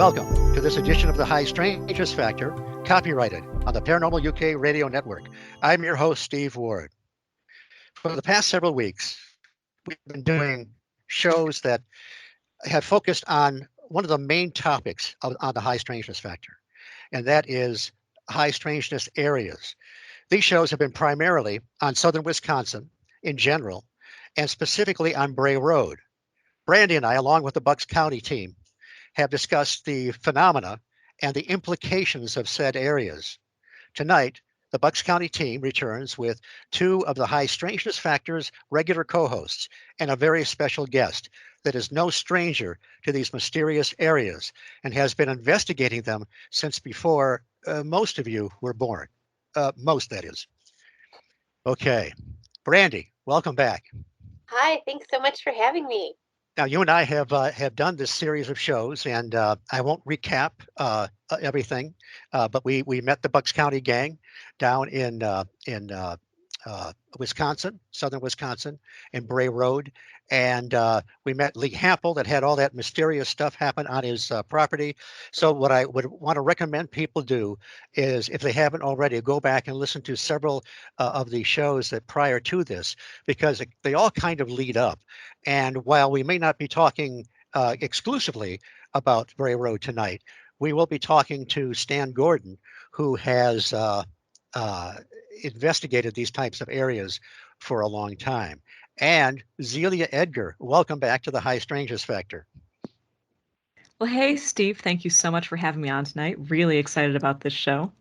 Welcome to this edition of the High Strangeness Factor, copyrighted on the Paranormal UK Radio Network. I'm your host, Steve Ward. For the past several weeks, we've been doing shows that have focused on one of the main topics on the High Strangeness Factor, and that is high strangeness areas. These shows have been primarily on southern Wisconsin in general, and specifically on Bray Road. Brandy and I, along with the Bucks County team, have discussed the phenomena and the implications of said areas. Tonight, the Bucks County team returns with two of the High Strangeness Factor's regular co-hosts and a very special guest that is no stranger to these mysterious areas and has been investigating them since before most of you were born. Most, that is. Okay. Brandy, welcome back. Hi, thanks so much for having me. Now, you and I have done this series of shows, and I won't recap everything, but we met the Bucks County gang down in Wisconsin, southern Wisconsin, in Bray Road, and we met Lee Hampel that had all that mysterious stuff happen on his property. So what I would want to recommend people do is, if they haven't already, go back and listen to several of the shows that prior to this, because they all kind of lead up. And while we may not be talking exclusively about Bray Road tonight, we will be talking to Stan Gordon, who has investigated these types of areas for a long time. And Zelia Edgar, welcome back to the High Strangeness Factor. Well, hey, Steve, thank you so much for having me on tonight. Really excited about this show.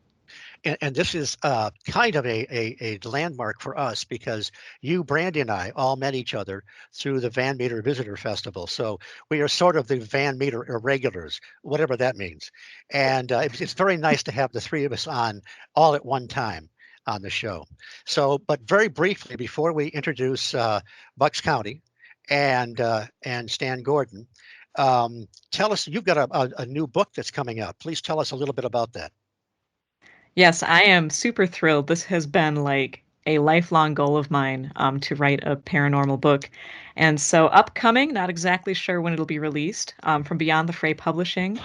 And this is kind of a landmark for us, because you, Brandy, and I all met each other through the Van Meter Visitor Festival. So we are sort of the Van Meter irregulars, whatever that means. And it's very nice to have the three of us on all at one time on the show. So, but very briefly, before we introduce Bucks County and Stan Gordon, tell us, you've got a new book that's coming out. Please tell us a little bit about that. Yes, I am super thrilled. This has been like a lifelong goal of mine to write a paranormal book. And so upcoming, not exactly sure when it'll be released, from Beyond the Fray Publishing.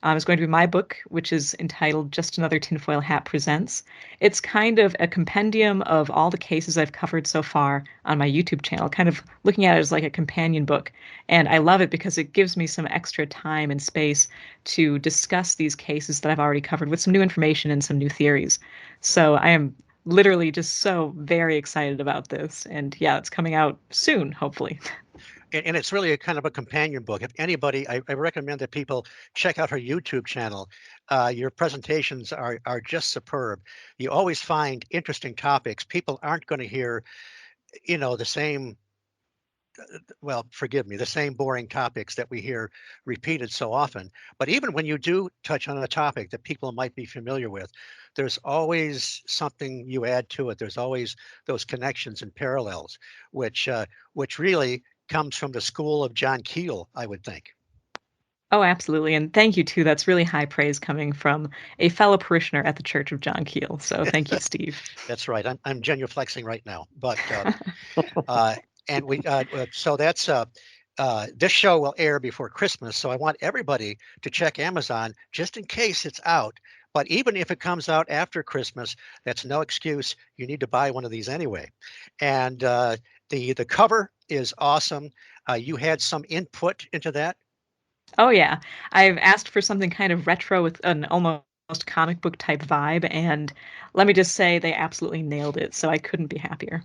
Is going to be my book, which is entitled Just Another Tinfoil Hat Presents. It's kind of a compendium of all the cases I've covered so far on my YouTube channel, kind of looking at it as like a companion book. And I love it because it gives me some extra time and space to discuss these cases that I've already covered with some new information and some new theories. So I am literally just so very excited about this. And yeah, it's coming out soon, hopefully. And it's really a kind of a companion book. If anybody, I recommend that people check out her YouTube channel. Your presentations are just superb. You always find interesting topics. People aren't going to hear, the same, well, forgive me, the same boring topics that we hear repeated so often. But even when you do touch on a topic that people might be familiar with, there's always something you add to it. There's always those connections and parallels, which really comes from the school of John Keel, I would think. Oh, absolutely. And thank you, too. That's really high praise coming from a fellow parishioner at the Church of John Keel. So thank you, Steve. That's right. I'm genuflexing right now. But and we so that's this show will air before Christmas. So I want everybody to check Amazon just in case it's out. But even if it comes out after Christmas, that's no excuse. You need to buy one of these anyway. And the cover is awesome. You had some input into that? Oh, yeah. I've asked for something kind of retro with an almost comic book type vibe. And let me just say they absolutely nailed it. So I couldn't be happier.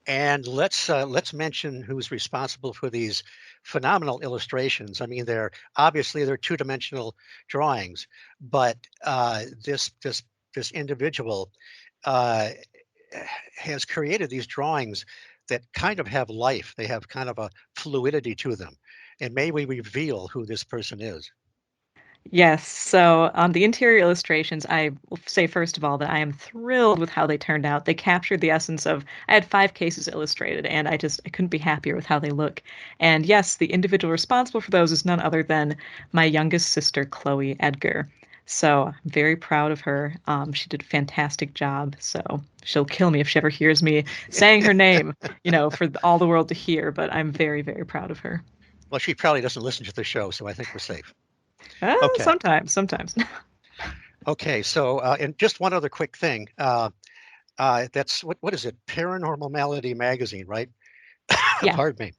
And let's mention who's responsible for these phenomenal illustrations. I mean, they're two-dimensional drawings, but this individual has created these drawings that kind of have life. They have kind of a fluidity to them. And may we reveal who this person is? Yes. So on the interior illustrations, I will say first of all that I am thrilled with how they turned out. They captured the essence of, I had 5 cases illustrated, and I couldn't be happier with how they look. And yes, the individual responsible for those is none other than my youngest sister, Chloe Edgar. So I'm very proud of her. She did a fantastic job. So she'll kill me if she ever hears me saying her name, for all the world to hear. But I'm very, very proud of her. Well, she probably doesn't listen to the show, so I think we're safe. Okay. Sometimes. Okay. So, and just one other quick thing. That's what is it? Paranormal Malady magazine, right? Yeah. Pardon me.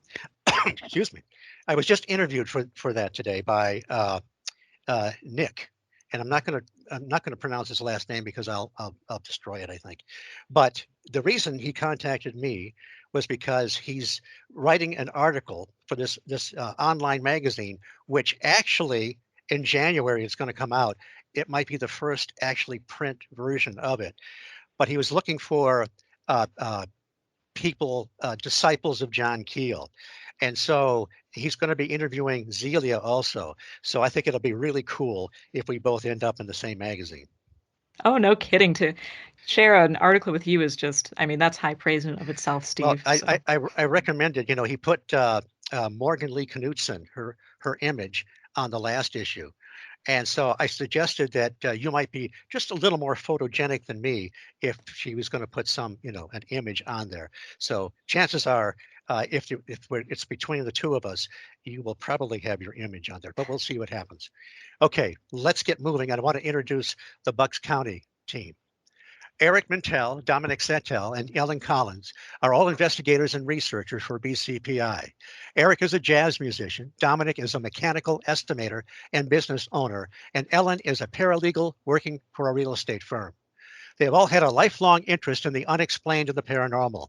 Excuse me. I was just interviewed for that today by Nick, and I'm not gonna pronounce his last name because I'll destroy it, I think. But the reason he contacted me was because he's writing an article for this online magazine, which actually in January it's going to come out. It might be the first actually print version of it, but he was looking for uh, uh, people, disciples of John Keel. And so he's going to be interviewing Zelia also. So I think it'll be really cool if we both end up in the same magazine. Oh, no kidding. To share an article with you is just, I mean, that's high praise in and of itself, Well, Steve. I So, I, I recommended, he put Morgan Lee Knudsen, her image on the last issue. And so I suggested that you might be just a little more photogenic than me if she was going to put some, an image on there. So chances are, it's between the two of us, you will probably have your image on there, but we'll see what happens. Okay, let's get moving. I want to introduce the Bucks County team. Eric Mintel, Dominic Settel, and Ellen Collins are all investigators and researchers for BCPI. Eric is a jazz musician, Dominic is a mechanical estimator and business owner, and Ellen is a paralegal working for a real estate firm. They have all had a lifelong interest in the unexplained and the paranormal.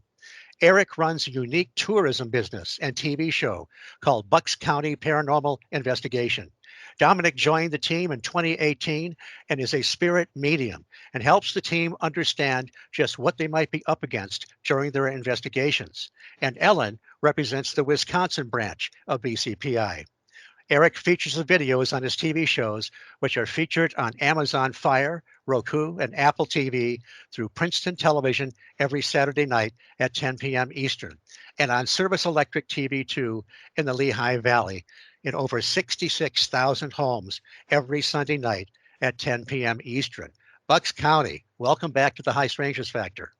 Eric runs a unique tourism business and TV show called Bucks County Paranormal Investigation. Dominic joined the team in 2018 and is a spirit medium and helps the team understand just what they might be up against during their investigations. And Ellen represents the Wisconsin branch of BCPI. Eric features the videos on his TV shows, which are featured on Amazon Fire, Roku, and Apple TV through Princeton Television every Saturday night at 10 p.m. Eastern, and on Service Electric TV2 in the Lehigh Valley in over 66,000 homes every Sunday night at 10 p.m. Eastern. Bucks County, welcome back to the High Strangeness Factor.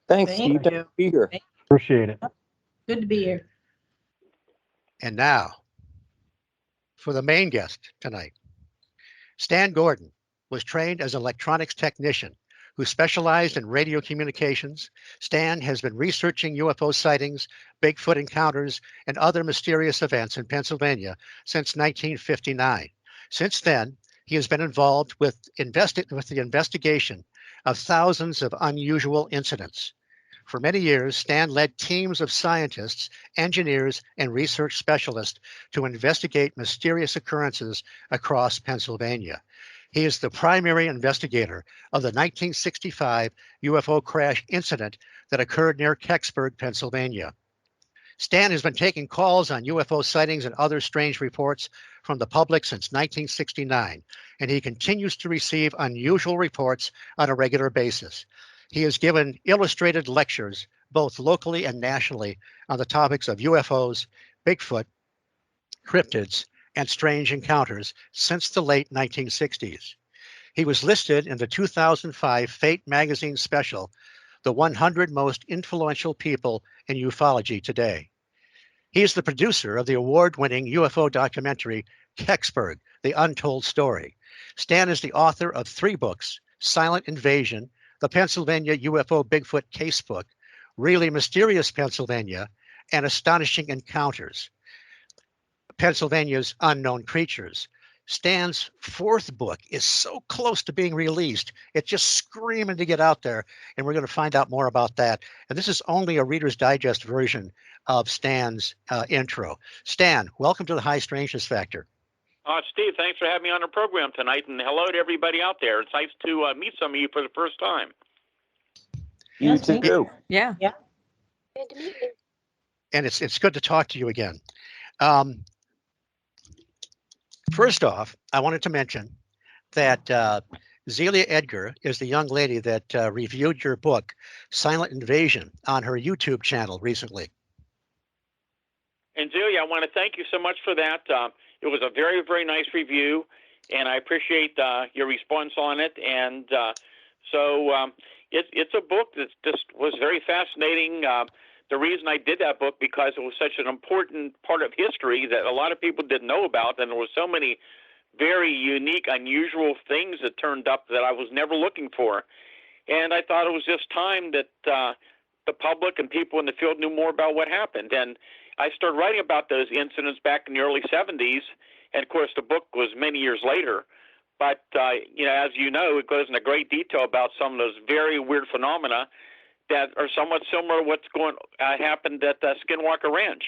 Thanks, Thank Steve. Thanks you. for being here. Appreciate it. Good to be here. And now, for the main guest tonight. Stan Gordon was trained as an electronics technician who specialized in radio communications. Stan has been researching UFO sightings, Bigfoot encounters, and other mysterious events in Pennsylvania since 1959. Since then, he has been involved with the investigation of thousands of unusual incidents. For many years, Stan led teams of scientists, engineers, and research specialists to investigate mysterious occurrences across Pennsylvania. He is the primary investigator of the 1965 UFO crash incident that occurred near Kecksburg, Pennsylvania. Stan has been taking calls on UFO sightings and other strange reports from the public since 1969, and he continues to receive unusual reports on a regular basis. He has given illustrated lectures, both locally and nationally, on the topics of UFOs, Bigfoot, cryptids, and strange encounters since the late 1960s. He was listed in the 2005 Fate magazine special, The 100 Most Influential People in Ufology Today. He is the producer of the award-winning UFO documentary, Kecksburg, The Untold Story. Stan is the author of 3 books, Silent Invasion, The Pennsylvania UFO Bigfoot Casebook, Really Mysterious Pennsylvania, and Astonishing Encounters, Pennsylvania's Unknown Creatures. Stan's 4th book is so close to being released. It's just screaming to get out there, and we're going to find out more about that. And this is only a Reader's Digest version of Stan's intro. Stan, welcome to the High Strangeness Factor. Steve, thanks for having me on the program tonight, and hello to everybody out there. It's nice to meet some of you for the first time. You Yes, thank too. yeah. Good to meet you. And it's good to talk to you again. First off, I wanted to mention that Zelia Edgar is the young lady that reviewed your book, Silent Invasion, on her YouTube channel recently. And Zelia, I want to thank you so much for that. It was a very, very nice review, and I appreciate your response on it. And it's a book that just was very fascinating. The reason I did that book because it was such an important part of history that a lot of people didn't know about, and there were so many very unique, unusual things that turned up that I was never looking for. And I thought it was just time that the public and people in the field knew more about what happened. And I started writing about those incidents back in the early 70s. And, of course, the book was many years later. But, as you know, it goes into great detail about some of those very weird phenomena that are somewhat similar to what's happened at Skinwalker Ranch.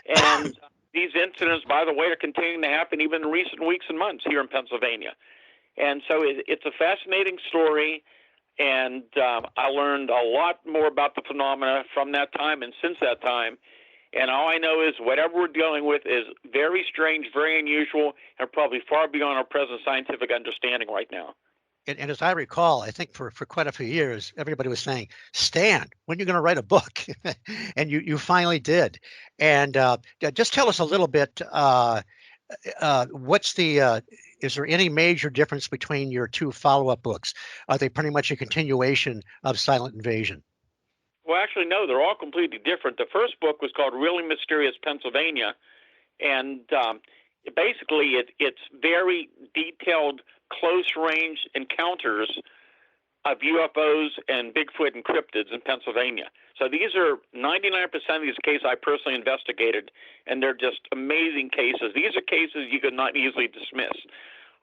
And these incidents, by the way, are continuing to happen even in recent weeks and months here in Pennsylvania. And so it's a fascinating story, and I learned a lot more about the phenomena from that time and since that time. And all I know is whatever we're dealing with is very strange, very unusual, and probably far beyond our present scientific understanding right now. And as I recall, I think for quite a few years, everybody was saying, Stan, when are you going to write a book? And you finally did. And just tell us a little bit, is there any major difference between your two follow-up books? Are they pretty much a continuation of Silent Invasion? Well, actually, no, they're all completely different. The first book was called Really Mysterious Pennsylvania, and basically it's very detailed, close-range encounters of UFOs and Bigfoot and cryptids in Pennsylvania. So these are 99% of these cases I personally investigated, and they're just amazing cases. These are cases you could not easily dismiss.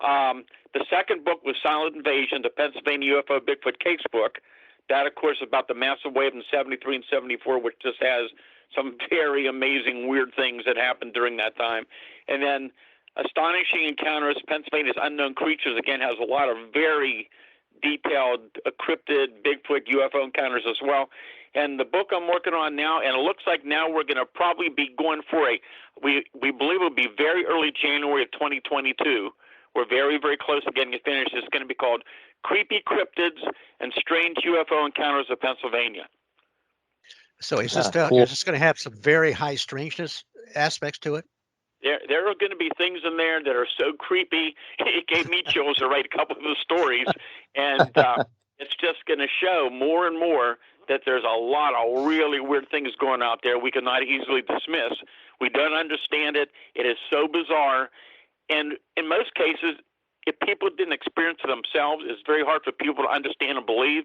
The second book was Silent Invasion, the Pennsylvania UFO Bigfoot case book. That, of course, about the massive wave in 73 and 74, which just has some very amazing, weird things that happened during that time. And then Astonishing Encounters, Pennsylvania's Unknown Creatures, again, has a lot of very detailed cryptid, Bigfoot, UFO encounters as well. And the book I'm working on now, and it looks like now we're going to probably be going for we believe it'll be very early January of 2022. We're very, very close to getting it finished. It's going to be called Creepy Cryptids and Strange UFO Encounters of Pennsylvania. So is Cool. this going to have some very high strangeness aspects to it? There are going to be things in there that are so creepy. It gave me chills to write a couple of the stories. And it's just going to show more and more that there's a lot of really weird things going out there we cannot easily dismiss. We don't understand it. It is so bizarre. And in most cases, if people didn't experience it themselves, it's very hard for people to understand and believe.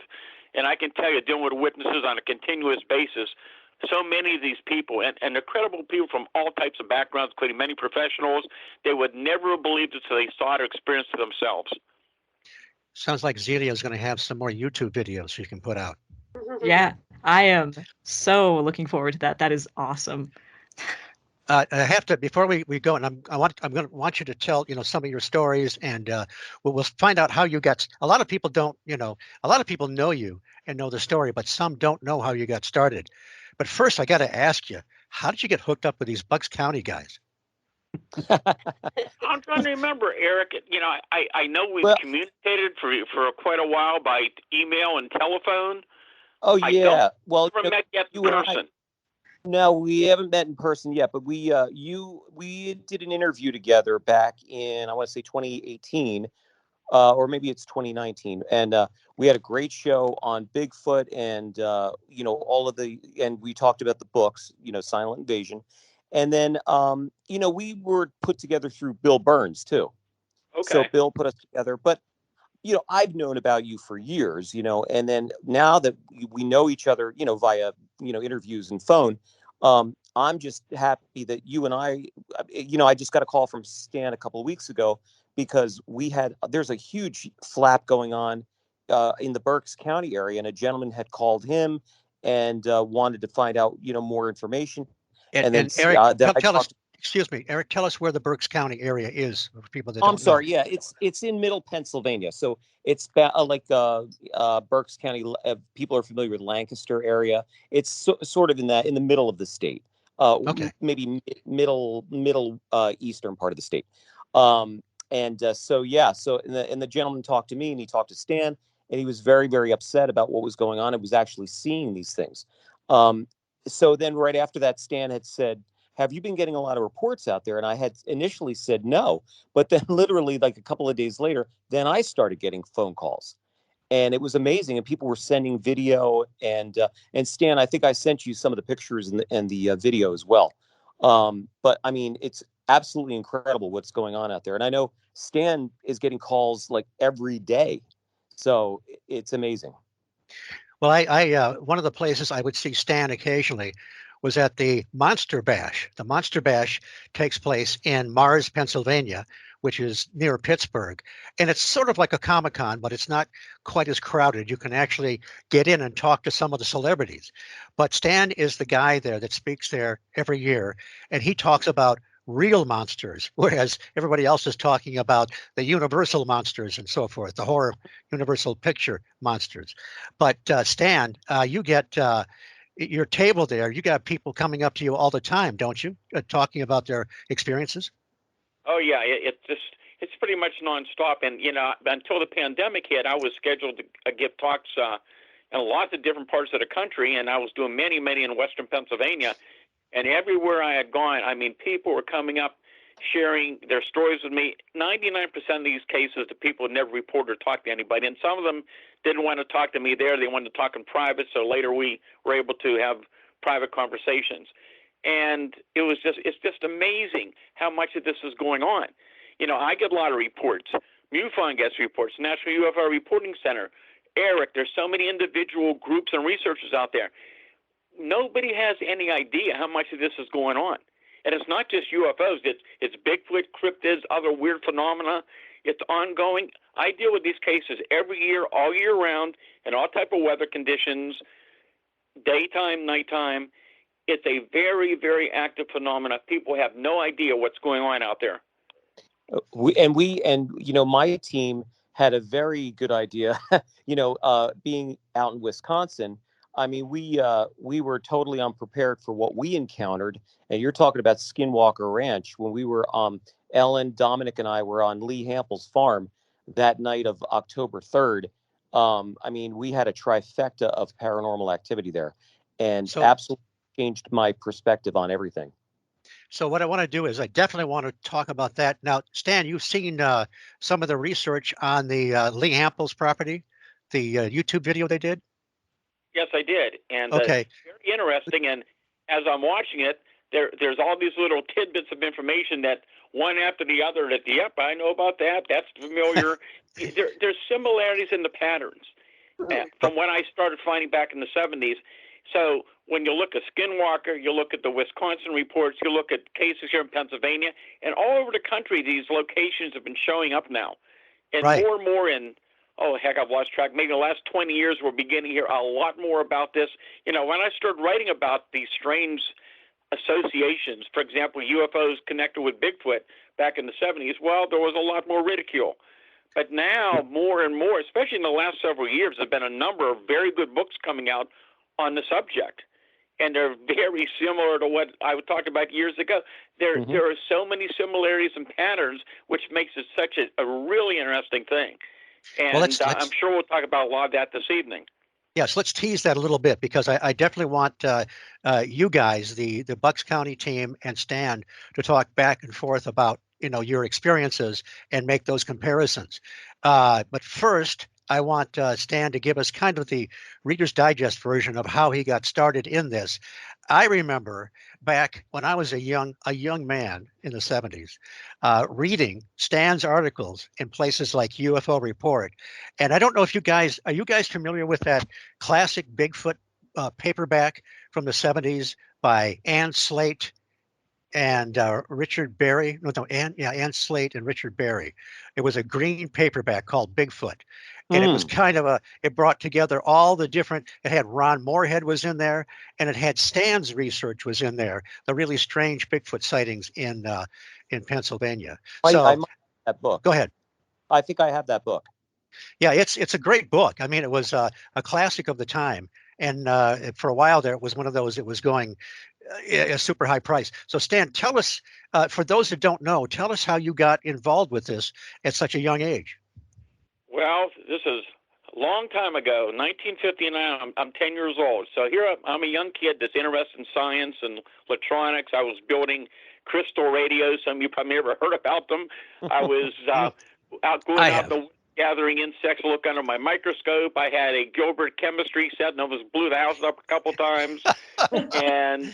And I can tell you, dealing with witnesses on a continuous basis, so many of these people, and they're credible people from all types of backgrounds, including many professionals, they would never have believed it until they saw it or experienced it themselves. Sounds like Zelia is going to have some more YouTube videos you can put out. Yeah, I am so looking forward to that. That is awesome. I have to, before we go, and I'm going to want you to tell some of your stories, and we'll find out how you got. A lot of people don't, a lot of people know you and know the story, but some don't know how you got started. But first, I got to ask you, how did you get hooked up with these Bucks County guys? I'm trying to remember, Eric. I know we've communicated for quite a while by email and telephone. Oh yeah. Well, never met yet in person. No, we haven't met in person yet, but we did an interview together back in, I want to say 2018, or maybe it's 2019, and we had a great show on Bigfoot and and we talked about the books, Silent Invasion, and then we were put together through Bill Burns too. Okay. So Bill put us together, but I've known about you for years, and then now that we know each other, via, interviews and phone, I'm just happy that you and I just got a call from Stan a couple of weeks ago because there's a huge flap going on in the Berks County area, and a gentleman had called him and wanted to find out, more information. And then Eric, tell us. Excuse me, Eric, tell us where the Berks County area is for people that don't know. I'm sorry. Yeah, it's in Middle Pennsylvania. So it's like Berks County. People are familiar with Lancaster area. It's sort of in the middle of the state. Okay. Maybe middle eastern part of the state. So the gentleman talked to me, and he talked to Stan, and he was very, very upset about what was going on. It was actually seeing these things. So then right after that, Stan had said, have you been getting a lot of reports out there? And I had initially said no, but then literally like a couple of days later, then I started getting phone calls, and it was amazing. And people were sending video, and Stan, I think I sent you some of the pictures and the video as well. But I mean, absolutely incredible what's going on out there. And I know Stan is getting calls like every day. So it's amazing. Well, I one of the places I would see Stan occasionally was at the Monster Bash. The Monster Bash takes place in Mars, Pennsylvania, which is near Pittsburgh. And it's sort of like a Comic-Con, but it's not quite as crowded. You can actually get in and talk to some of the celebrities. But Stan is the guy there that speaks there every year, and he talks about real monsters, whereas everybody else is talking about the universal monsters and so forth, the horror universal picture monsters. But Stan, you get your table there. You got people coming up to you all the time, don't you? Talking about their experiences. Oh yeah, it's pretty much nonstop. And until the pandemic hit, I was scheduled to give talks in lots of different parts of the country, and I was doing many in Western Pennsylvania. And everywhere I had gone, I mean, people were coming up, sharing their stories with me. 99% of these cases, the people had never reported or talked to anybody, and some of them didn't want to talk to me there. They wanted to talk in private, so later we were able to have private conversations. And it's just amazing how much of this is going on. I get a lot of reports. MUFON gets reports, National UFO Reporting Center, Eric. There's so many individual groups and researchers out there. Nobody has any idea how much of this is going on. And it's not just UFOs. It's Bigfoot, cryptids, other weird phenomena. It's ongoing. I deal with these cases every year, all year round, in all type of weather conditions, daytime, nighttime. It's a very, very active phenomena. People have no idea what's going on out there. My team had a very good idea. Being out in Wisconsin, I mean, we were totally unprepared for what we encountered. And you're talking about Skinwalker Ranch. When we were, Ellen, Dominic, and I were on Lee Hample's farm that night of October 3rd. We had a trifecta of paranormal activity there, and absolutely changed my perspective on everything. So what I want to do is I definitely want to talk about that. Now, Stan, you've seen some of the research on the Lee Hample's property, the YouTube video they did? Yes, I did. And okay. It's very interesting. And as I'm watching it, there's all these little tidbits of information that one after the other that, yep, I know about that. That's familiar. There's similarities in the patterns from when I started finding back in the 70s. So when you look at Skinwalker, you look at the Wisconsin reports, you look at cases here in Pennsylvania, and all over the country, these locations have been showing up now. And more and more I've lost track. Maybe the last 20 years, we're beginning to hear a lot more about this. When I started writing about these strange associations, for example, UFOs connected with Bigfoot back in the 70s, well, there was a lot more ridicule. But now, more and more, especially in the last several years, there have been a number of very good books coming out on the subject. And they're very similar to what I talked about years ago. There are so many similarities and patterns, which makes it such a really interesting thing. And I'm sure we'll talk about a lot of that this evening. Yes, let's tease that a little bit, because I definitely want you guys, the Bucks County team and Stan, to talk back and forth about your experiences and make those comparisons. But first, I want Stan to give us kind of the Reader's Digest version of how he got started in this. I remember back when I was a young man in the 70s, reading Stan's articles in places like UFO Report. And I don't know if are you guys familiar with that classic Bigfoot paperback from the 70s by Ann Slate and Richard Berry? Ann Slate and Richard Berry. It was a green paperback called Bigfoot. And it was kind of it brought together all the different, it had Ron Moorhead was in there, and it had Stan's research was in there, the really strange Bigfoot sightings in Pennsylvania. I might have that book. Go ahead. I think I have that book. Yeah, it's a great book. I mean, it was a classic of the time. And for a while there, it was one of those, it was going a super high price. So Stan, tell us, for those that don't know, tell us how you got involved with this at such a young age. Well, this is a long time ago, 1959. I'm 10 years old. So here I'm a young kid that's interested in science and electronics. I was building crystal radios. Some of you probably never heard about them. I was out the gathering insects, look under my microscope. I had a Gilbert chemistry set, and I blew the house up a couple times. And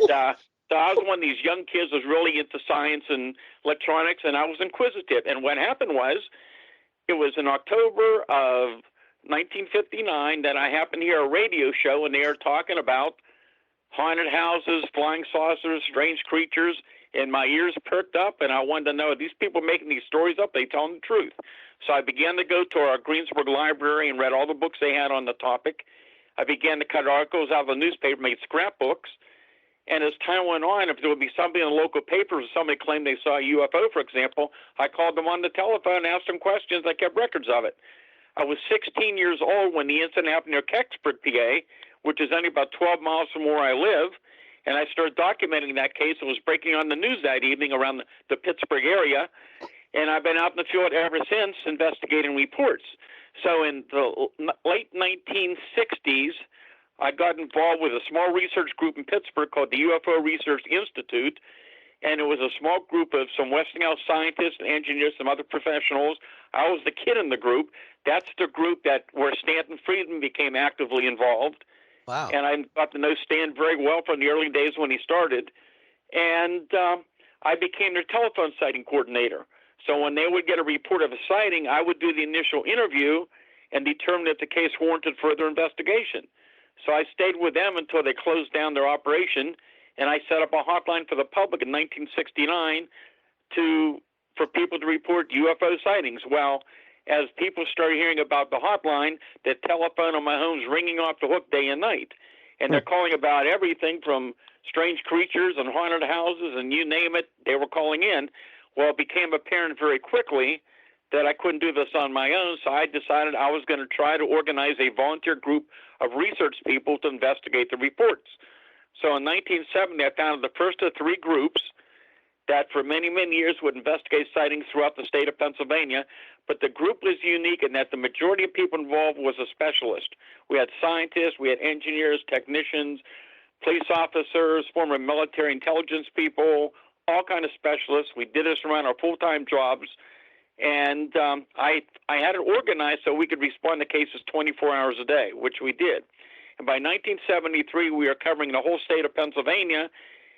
So I was one of these young kids who was really into science and electronics, and I was inquisitive. And what happened was, it was in October of 1959 that I happened to hear a radio show, and they were talking about haunted houses, flying saucers, strange creatures, and my ears perked up, and I wanted to know, are these people making these stories up? They telling the truth. So I began to go to our Greensburg library and read all the books they had on the topic. I began to cut articles out of the newspaper, made scrapbooks. And as time went on, if there would be somebody in the local papers, somebody claimed they saw a UFO, for example, I called them on the telephone, asked them questions. I kept records of it. I was 16 years old when the incident happened near Kecksburg, PA, which is only about 12 miles from where I live. And I started documenting that case. It was breaking on the news that evening around the Pittsburgh area. And I've been out in the field ever since investigating reports. So in the late 1960s, I got involved with a small research group in Pittsburgh called the UFO Research Institute. And it was a small group of some Westinghouse scientists and engineers, some other professionals. I was the kid in the group. That's the group where Stanton Friedman became actively involved. Wow. And I got to know Stan very well from the early days when he started. And I became their telephone sighting coordinator. So when they would get a report of a sighting, I would do the initial interview and determine if the case warranted further investigation. So I stayed with them until they closed down their operation, and I set up a hotline for the public in 1969 for people to report UFO sightings. Well, as people started hearing about the hotline, the telephone on my home's ringing off the hook day and night. And they're calling about everything from strange creatures and haunted houses and you name it, they were calling in. Well, it became apparent very quickly that I couldn't do this on my own, so I decided I was going to try to organize a volunteer group of research people to investigate the reports. So in 1970, I founded the first of three groups that for many, many years would investigate sightings throughout the state of Pennsylvania. But the group was unique in that the majority of people involved was a specialist. We had scientists, we had engineers, technicians, police officers, former military intelligence people, all kind of specialists. We did this around our full-time jobs. And I had it organized so we could respond to cases 24 hours a day, which we did. And by 1973, we were covering the whole state of Pennsylvania.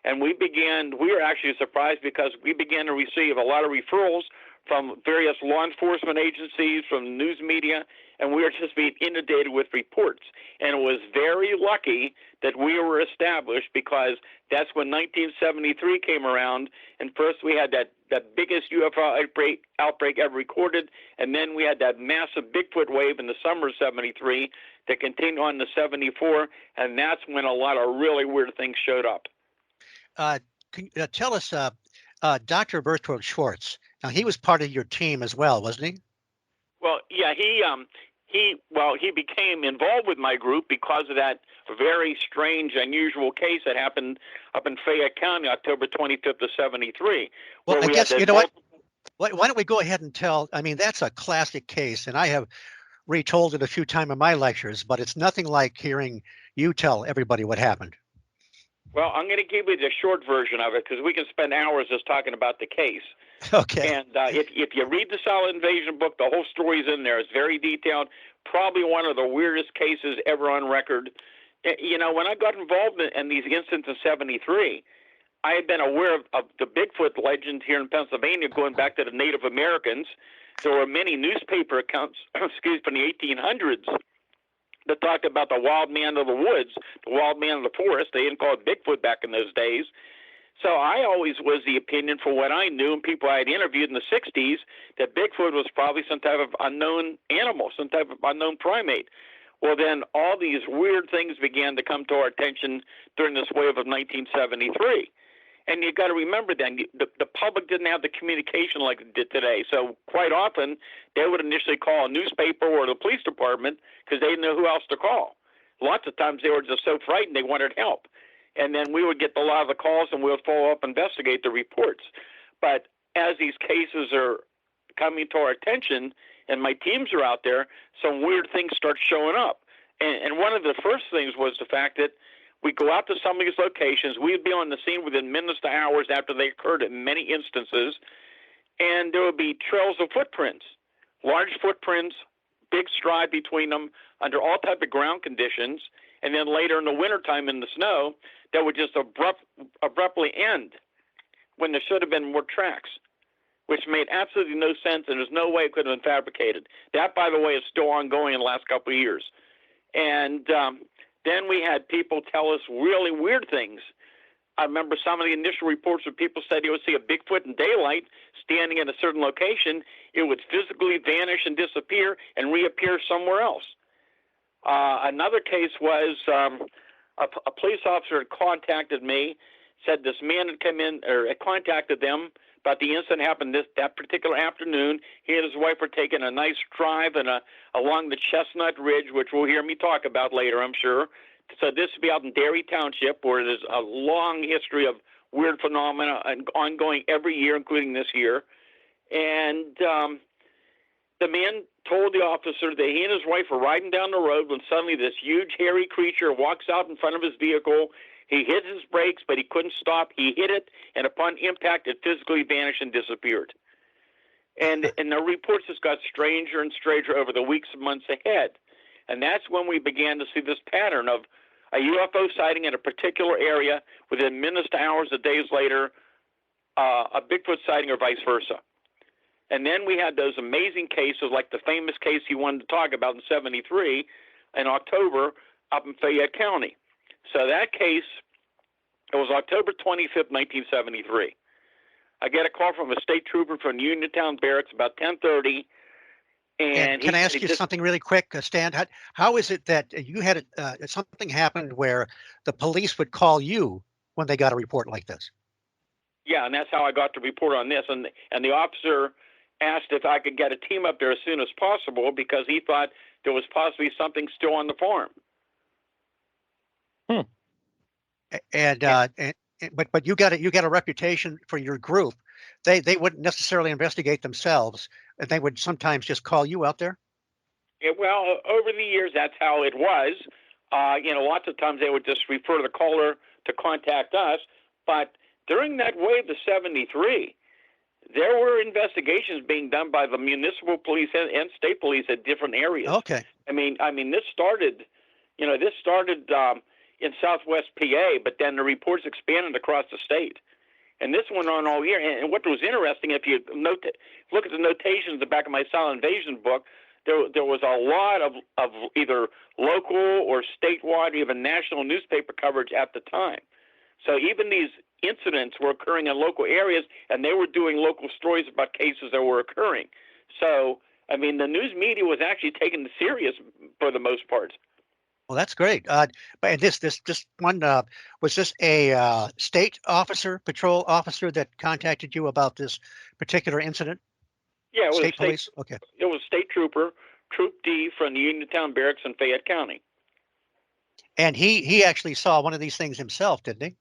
And we were actually surprised because we began to receive a lot of referrals from various law enforcement agencies, from the news media, and we were just being inundated with reports. And it was very lucky that we were established because that's when 1973 came around, and first we had that biggest UFO outbreak ever recorded, and then we had that massive Bigfoot wave in the summer of 73 that continued on to 74, and that's when a lot of really weird things showed up. Can you tell us, Dr. Berthold Schwartz? Now he was part of your team as well, wasn't he? Well, yeah, he became involved with my group because of that very strange, unusual case that happened up in Fayette County, October 25th of 73. Well, I guess you know what? Why don't we go ahead and tell? I mean, that's a classic case, and I have retold it a few times in my lectures, but it's nothing like hearing you tell everybody what happened. Well, I'm going to give you the short version of it because we can spend hours just talking about the case. Okay. And if you read the Silent Invasion book, the whole story's in there. It's very detailed. Probably one of the weirdest cases ever on record. You know, when I got involved in these incidents in 73, I had been aware of the Bigfoot legend here in Pennsylvania going back to the Native Americans. There were many newspaper accounts, from the 1800s that talked about the wild man of the woods, the wild man of the forest. They didn't call it Bigfoot back in those days. So I always was the opinion, for what I knew and people I had interviewed in the 60s, that Bigfoot was probably some type of unknown animal, some type of unknown primate. Well, then all these weird things began to come to our attention during this wave of 1973. And you got to remember then, the public didn't have the communication like it did today. So quite often, they would initially call a newspaper or the police department because they didn't know who else to call. Lots of times they were just so frightened they wanted help. And then we would get a lot of the calls and we would follow up and investigate the reports. But as these cases are coming to our attention and my teams are out there, some weird things start showing up. And one of the first things was the fact that we go out to some of these locations. We'd be on the scene within minutes to hours after they occurred in many instances. And there would be trails of footprints, large footprints, big stride between them under all type of ground conditions. and then later in the wintertime in the snow, that would just abruptly end when there should have been more tracks, which made absolutely no sense, and there's no way it could have been fabricated. That, by the way, is still ongoing in the last couple of years. And then we had people tell us really weird things. I remember some of the initial reports where people said you would see a Bigfoot in daylight standing in a certain location. It would physically vanish and disappear and reappear somewhere else. Another case was a police officer had contacted me, said this man had come in or had contacted them about the incident happened that particular afternoon. He and his wife were taking a nice drive along the Chestnut Ridge, which we'll hear me talk about later, I'm sure. So this would be out in Derry Township, where there's a long history of weird phenomena and ongoing every year, including this year. And the man told the officer that he and his wife were riding down the road when suddenly this huge hairy creature walks out in front of his vehicle. He hit his brakes, but he couldn't stop. He hit it, and upon impact, it physically vanished and disappeared. And the reports just got stranger and stranger over the weeks and months ahead. And that's when we began to see this pattern of a UFO sighting in a particular area, within minutes to hours or days later, a Bigfoot sighting or vice versa. And then we had those amazing cases, like the famous case you wanted to talk about in '73 in October up in Fayette County. So that case, it was October 25th, 1973. I get a call from a state trooper from Uniontown Barracks about 10:30. And can I ask you something really quick, Stan? How is it that you had something happened where the police would call you when they got a report like this? Yeah, and that's how I got the report on this. And the officer asked if I could get a team up there as soon as possible because he thought there was possibly something still on the farm. But you got a reputation for your group. They wouldn't necessarily investigate themselves, and they would sometimes just call you out there. Yeah, well, over the years, that's how it was. Lots of times they would just refer the caller to contact us. But during that wave of '73, there were investigations being done by the municipal police and state police at different areas. Okay. I mean, this started in Southwest PA, but then the reports expanded across the state. And this went on all year. And what was interesting, if you look at the notations at the back of my Silent Invasion book, there was a lot of either local or statewide or even national newspaper coverage at the time. So even these incidents were occurring in local areas, and they were doing local stories about cases that were occurring. So, I mean, the news media was actually taken serious for the most part. Well, that's great. But this one, was this a state officer, patrol officer that contacted you about this particular incident? Yeah, it was state police. Okay. It was state trooper, Troop D from the Uniontown Barracks in Fayette County. And he actually saw one of these things himself, didn't he?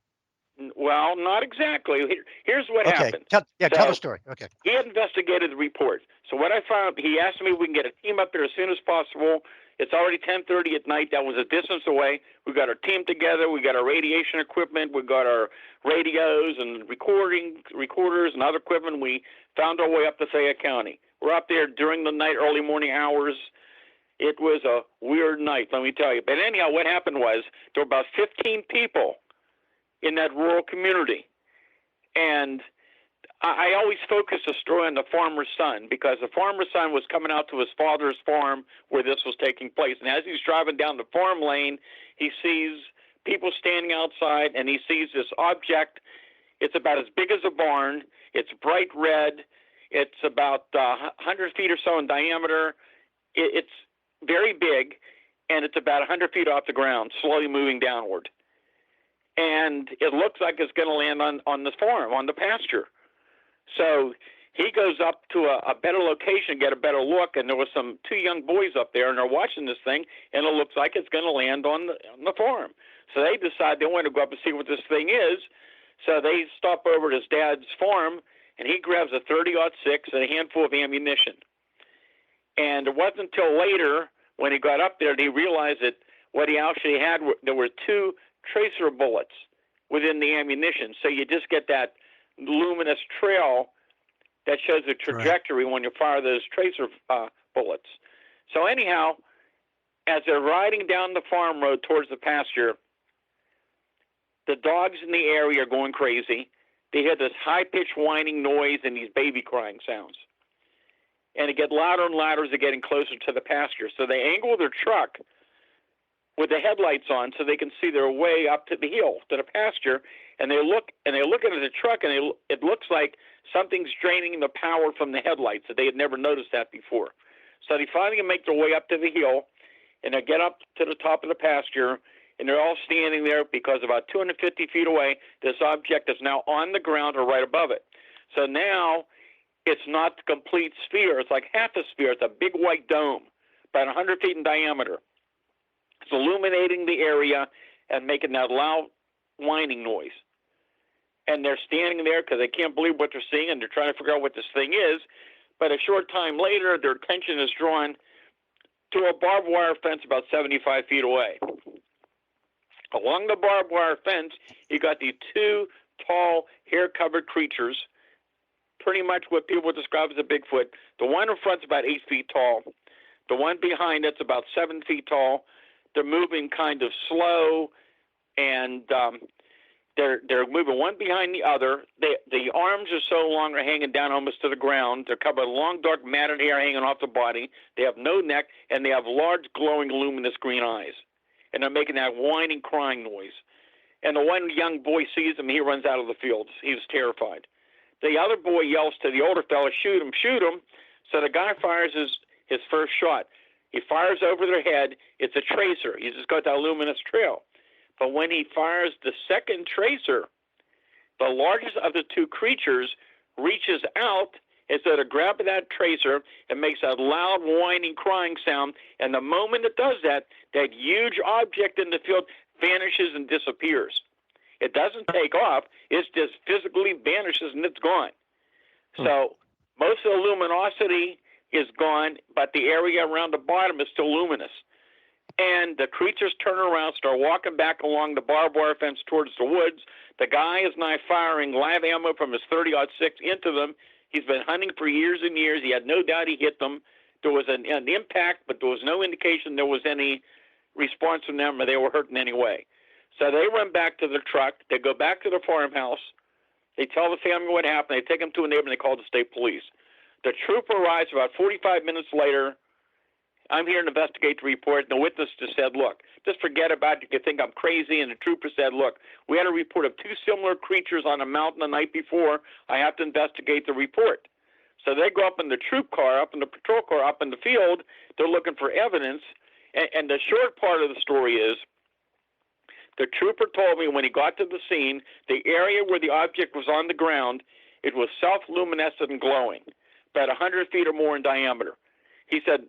Well, not exactly. Here's what happened. Tell the story. Okay. He had investigated the report. So what I found, he asked me if we can get a team up there as soon as possible. It's already 10:30 at night. That was a distance away. We got our team together. We got our radiation equipment. We got our radios and recorders and other equipment. We found our way up to Fayette County. We're up there during the night, early morning hours. It was a weird night, let me tell you. But anyhow, what happened was there were about 15 people in that rural community. And I always focus the story on the farmer's son because the farmer's son was coming out to his father's farm where this was taking place. And as he's driving down the farm lane, he sees people standing outside and he sees this object. It's about as big as a barn. It's bright red. It's about 100 feet or so in diameter. It's very big, and it's about 100 feet off the ground, slowly moving downward. And it looks like it's going to land on the farm, on the pasture. So he goes up to a better location, get a better look, and there was two young boys up there, and they're watching this thing, and it looks like it's going to land on the farm. So they decide they want to go up and see what this thing is. So they stop over at his dad's farm, and he grabs a .30-06 and a handful of ammunition. And it wasn't until later, when he got up there, that he realized that what he actually had, there were 2 tracer bullets within the ammunition. So you just get that luminous trail that shows the trajectory when you fire those tracer bullets. So anyhow, as they're riding down the farm road towards the pasture, the dogs in the area are going crazy. They hear this high-pitched whining noise and these baby crying sounds. And it gets louder and louder as they're getting closer to the pasture. So they angle their truck with the headlights on so they can see their way up to the hill, to the pasture. And they look into the truck, and it looks like something's draining the power from the headlights. That they had never noticed that before. So they finally make their way up to the hill, and they get up to the top of the pasture, and they're all standing there because about 250 feet away, this object is now on the ground or right above it. So now it's not the complete sphere. It's like half a sphere. It's a big white dome, about 100 feet in diameter. It's illuminating the area and making that loud whining noise. And they're standing there because they can't believe what they're seeing, and they're trying to figure out what this thing is. But a short time later, their attention is drawn to a barbed wire fence about 75 feet away. Along the barbed wire fence, you got these two tall, hair-covered creatures, pretty much what people would describe as a Bigfoot. The one in front's about 8 feet tall. The one behind it's about 7 feet tall. They're moving kind of slow, and they're moving one behind the other. The arms are so long, they're hanging down almost to the ground. They're covered with long, dark, matted hair hanging off the body. They have no neck, and they have large, glowing, luminous green eyes. And they're making that whining, crying noise. And the one young boy sees them, he runs out of the field. He was terrified. The other boy yells to the older fellow, shoot him, shoot him. So the guy fires his first shot. He fires over their head. It's a tracer. He's just got that luminous trail. But when he fires the second tracer, the largest of the two creatures reaches out instead of grabbing that tracer and makes that loud, whining, crying sound. And the moment it does that, that huge object in the field vanishes and disappears. It doesn't take off. It just physically vanishes and it's gone. So most of the luminosity is gone, but the area around the bottom is still luminous. And the creatures turn around, start walking back along the barbed wire fence towards the woods. The guy is now firing live ammo from his 30-06 into them. He's been hunting for years and years. He had no doubt he hit them. There was an impact, but there was no indication there was any response from them or they were hurt in any way. So they run back to the truck. They go back to the farmhouse. They tell the family what happened. They take them to a neighbor and they call the state police. The trooper arrives about 45 minutes later. I'm here to investigate the report. And the witness just said, look, just forget about it. You can think I'm crazy. And the trooper said, look, we had a report of two similar creatures on a mountain the night before. I have to investigate the report. So they go up in the troop car, up in the patrol car, up in the field. They're looking for evidence. And the short part of the story is the trooper told me when he got to the scene, the area where the object was on the ground, it was self-luminescent and glowing, about 100 feet or more in diameter. He said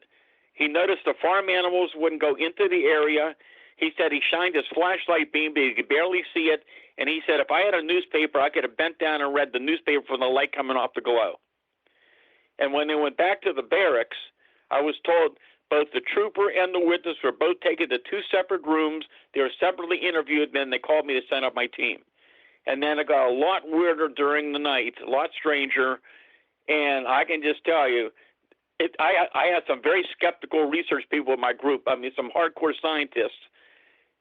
he noticed the farm animals wouldn't go into the area. He said he shined his flashlight beam, but he could barely see it. And he said if I had a newspaper, I could have bent down and read the newspaper from the light coming off the glow. And when they went back to the barracks, I was told both the trooper and the witness were both taken to two separate rooms. They were separately interviewed. Then they called me to send up my team. And then it got a lot weirder during the night, a lot stranger. And I can just tell you, I had some very skeptical research people in my group. I mean, some hardcore scientists.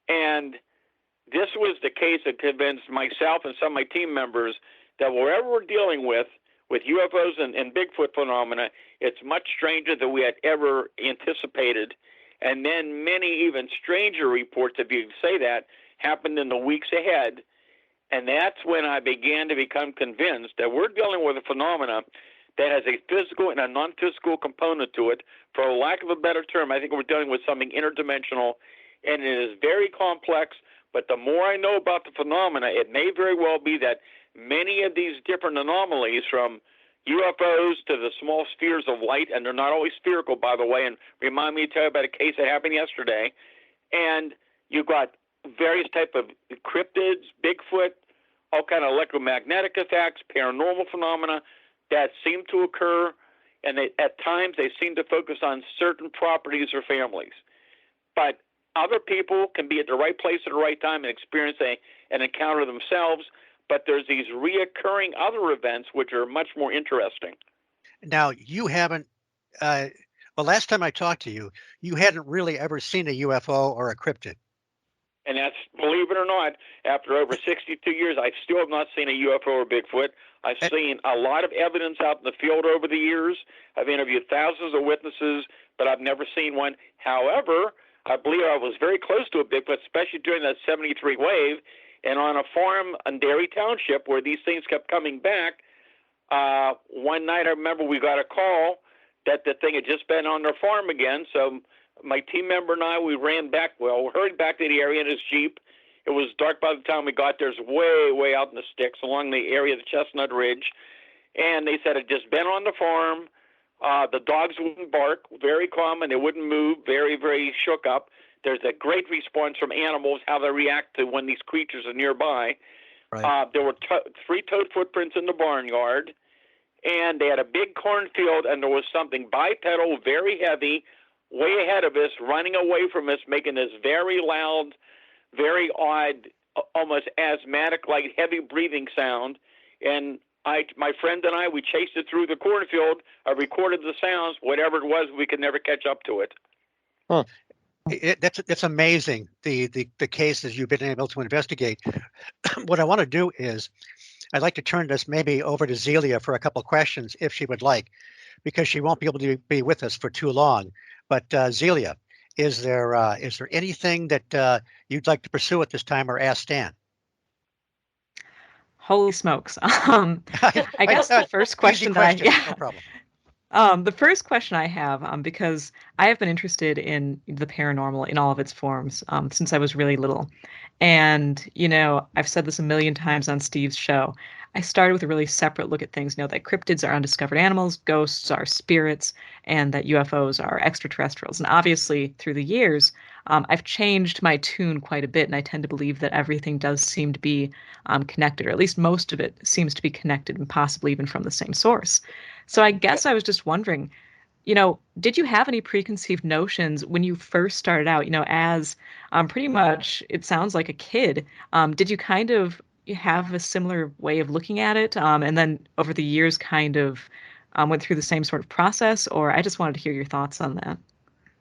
And this was the case that convinced myself and some of my team members that wherever we're dealing with UFOs and Bigfoot phenomena, it's much stranger than we had ever anticipated. And then many even stranger reports, if you say that, happened in the weeks ahead. And that's when I began to become convinced that we're dealing with a phenomena that has a physical and a non-physical component to it. For lack of a better term, I think we're dealing with something interdimensional, and it is very complex. But the more I know about the phenomena, it may very well be that many of these different anomalies, from UFOs to the small spheres of light, and they're not always spherical, by the way, and remind me to tell you about a case that happened yesterday, and you've got various type of cryptids, Bigfoot, all kind of electromagnetic effects, paranormal phenomena that seem to occur, and at times they seem to focus on certain properties or families. But other people can be at the right place at the right time and experience an encounter themselves, but there's these reoccurring other events which are much more interesting. Now, you haven't Well, last time I talked to you, you hadn't really ever seen a UFO or a cryptid. And that's, believe it or not, after over 62 years, I still have not seen a UFO or Bigfoot. I've seen a lot of evidence out in the field over the years. I've interviewed thousands of witnesses, but I've never seen one. However, I believe I was very close to a Bigfoot, especially during that 73 wave, and on a farm in Derry Township where these things kept coming back. One night I remember we got a call that the thing had just been on their farm again, so my team member and I, we hurried back to the area in his Jeep. It was dark by the time we got there. It was way out in the sticks along the area of the Chestnut Ridge. And they said it had just been on the farm. The dogs wouldn't bark, very common. They wouldn't move, very, very shook up. There's a great response from animals, how they react to when these creatures are nearby. Right. There were 3 toed footprints in the barnyard. And they had a big cornfield, and there was something bipedal, very heavy, way ahead of us, running away from us, making this very loud, very odd, almost asthmatic, like heavy breathing sound. And my friend and I, we chased it through the cornfield. I recorded the sounds. Whatever it was, we could never catch up to it. Huh. That's amazing, the cases you've been able to investigate. What I want to do is I'd like to turn this maybe over to Zelia for a couple of questions, if she would like, because she won't be able to be with us for too long. But Zelia, is there anything that you'd like to pursue at this time or ask Stan? Holy smokes. I guess the first question no problem. The first question I have, because I have been interested in the paranormal in all of its forms since I was really little. And, I've said this a million times on Steve's show. I started with a really separate look at things, that cryptids are undiscovered animals, ghosts are spirits, and that UFOs are extraterrestrials. And obviously, through the years, I've changed my tune quite a bit, and I tend to believe that everything does seem to be connected, or at least most of it seems to be connected, and possibly even from the same source. So I guess I was just wondering, did you have any preconceived notions when you first started out, as pretty much, it sounds like a kid? Did you kind of have a similar way of looking at it? And then over the years kind of went through the same sort of process? Or I just wanted to hear your thoughts on that.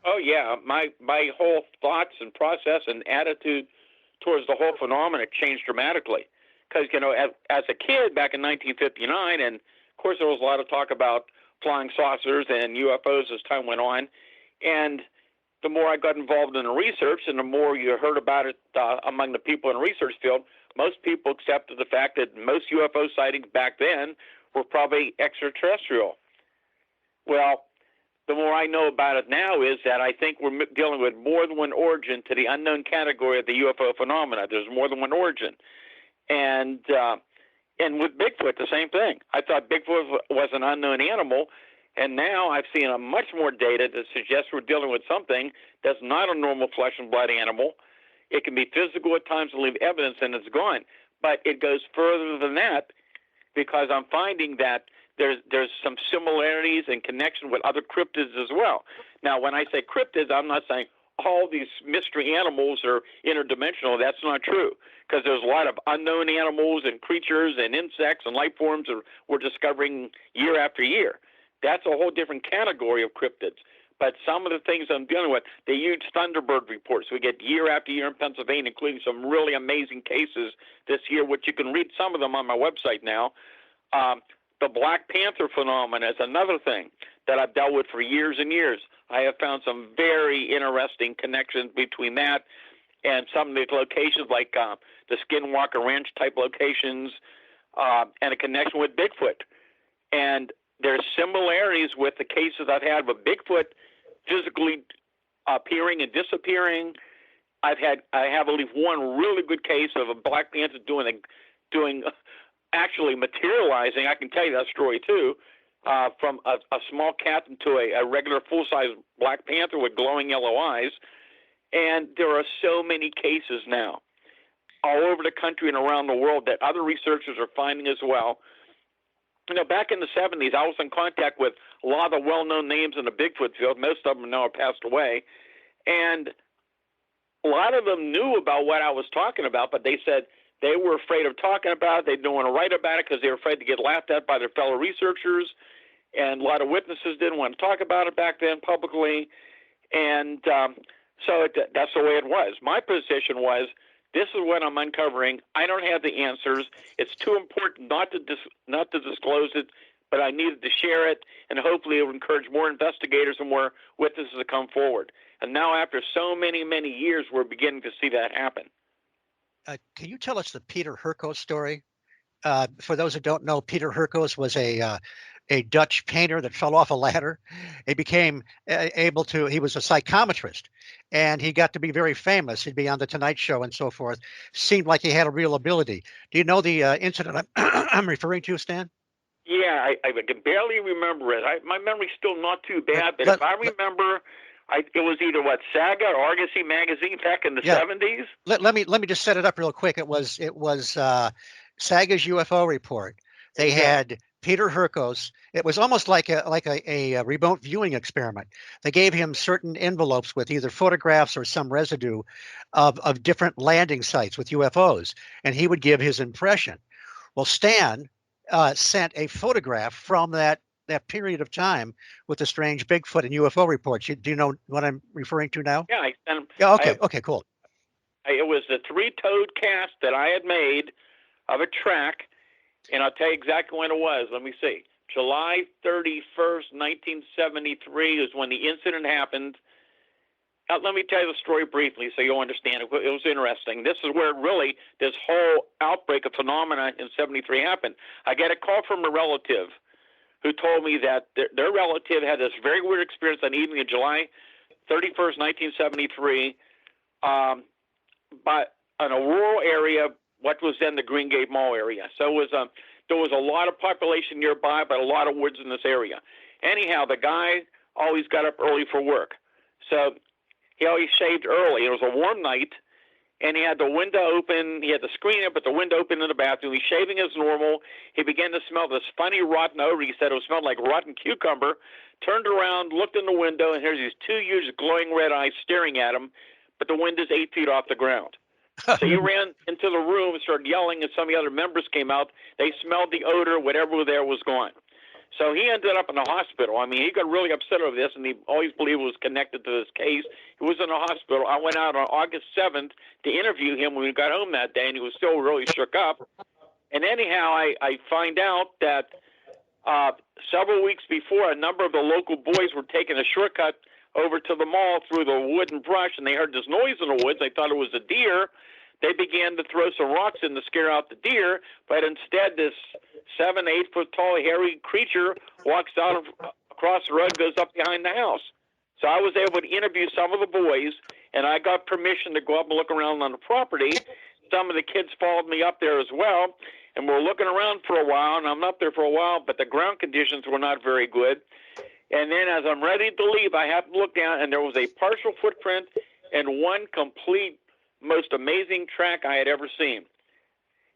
Oh, yeah. My whole thoughts and process and attitude towards the whole phenomenon changed dramatically. Because, as a kid back in 1959, and of course there was a lot of talk about flying saucers and UFOs as time went on. And the more I got involved in the research and the more you heard about it among the people in the research field, most people accepted the fact that most UFO sightings back then were probably extraterrestrial. Well, the more I know about it now is that I think we're dealing with more than one origin to the unknown category of the UFO phenomena. There's more than one origin. And with Bigfoot, the same thing. I thought Bigfoot was an unknown animal, and now I've seen a much more data that suggests we're dealing with something that's not a normal flesh and blood animal. It can be physical at times and leave evidence, and it's gone. But it goes further than that because I'm finding that there's some similarities and connection with other cryptids as well. Now, when I say cryptids, I'm not saying all these mystery animals are interdimensional. That's not true because there's a lot of unknown animals and creatures and insects and life forms that we're discovering year after year. That's a whole different category of cryptids. But some of the things I'm dealing with, the huge Thunderbird reports we get year after year in Pennsylvania, including some really amazing cases this year, which you can read some of them on my website now. The Black Panther phenomenon is another thing that I've dealt with for years and years. I have found some very interesting connections between that and some of the locations like the Skinwalker Ranch type locations and a connection with Bigfoot. And there's similarities with the cases I've had with Bigfoot physically appearing and disappearing. I have at least one really good case of a Black Panther doing actually materializing. I can tell you that story too, from a small cat into a regular full-size Black Panther with glowing yellow eyes. And there are so many cases now all over the country and around the world that other researchers are finding as well. Back in the 70s, I was in contact with a lot of the well-known names in the Bigfoot field. Most of them now are passed away. And a lot of them knew about what I was talking about, but they said they were afraid of talking about it. They didn't want to write about it because they were afraid to get laughed at by their fellow researchers. and a lot of witnesses didn't want to talk about it back then publicly, and that's the way it was. My position was, this is what I'm uncovering. I don't have the answers. It's too important not to disclose it, but I needed to share it, and hopefully it will encourage more investigators and more witnesses to come forward. And now, after so many, many years, we're beginning to see that happen. Can you tell us the Peter Herkos story? For those who don't know, Peter Herkos was a Dutch painter that fell off a ladder. He became he was a psychometrist, and he got to be very famous. He'd be on the Tonight Show and so forth. Seemed like he had a real ability. Do you know the incident I'm referring to, Stan? Yeah, I can barely remember it. My memory's still not too bad, but if I remember, it was either Saga or Argosy magazine back in the 70s. Let me just set it up real quick. It was Saga's UFO report. They had Peter Herkos. It was almost like a remote viewing experiment. They gave him certain envelopes with either photographs or some residue of different landing sites with UFOs, and he would give his impression. Well, Stan sent a photograph from that period of time with the strange Bigfoot and UFO reports. Do you know what I'm referring to now? Yeah, I sent him. Yeah. Okay. Cool. It was the 3-toed cast that I had made of a track, and I'll tell you exactly when it was. Let me see. July 31st, 1973 is when the incident happened. Let me tell you the story briefly so you'll understand. It was interesting. This is where really this whole outbreak of phenomena in 73 happened. I get a call from a relative who told me that their relative had this very weird experience on the evening of July 31st, 1973, but in a rural area, what was then the Green Gate Mall area. So there was a lot of population nearby, but a lot of woods in this area. Anyhow, the guy always got up early for work. So he always shaved early. It was a warm night, and he had the window open. He had the screen up, but the window open in the bathroom. He's shaving as normal. He began to smell this funny rotten odor. He said it smelled like rotten cucumber. Turned around, looked in the window, and here's these two huge glowing red eyes staring at him, but the window's 8 feet off the ground. So he ran into the room and started yelling, and some of the other members came out. They smelled the odor. Whatever was there was gone. So he ended up in the hospital. I mean, he got really upset over this, and he always believed it was connected to this case. He was in the hospital. I went out on August 7th to interview him when we got home that day, and he was still really shook up. And anyhow, I find out that several weeks before, a number of the local boys were taking a shortcut over to the mall through the wood and brush, and they heard this noise in the woods. They thought it was a deer. They began to throw some rocks in to scare out the deer, but instead this 7, 8 foot tall, hairy creature walks out across the road, goes up behind the house. So I was able to interview some of the boys, and I got permission to go up and look around on the property. Some of the kids followed me up there as well, and we're looking around for a while, and I'm up there for a while, but the ground conditions were not very good. And then as I'm ready to leave, I happened to look down, and there was a partial footprint and one complete, most amazing track I had ever seen.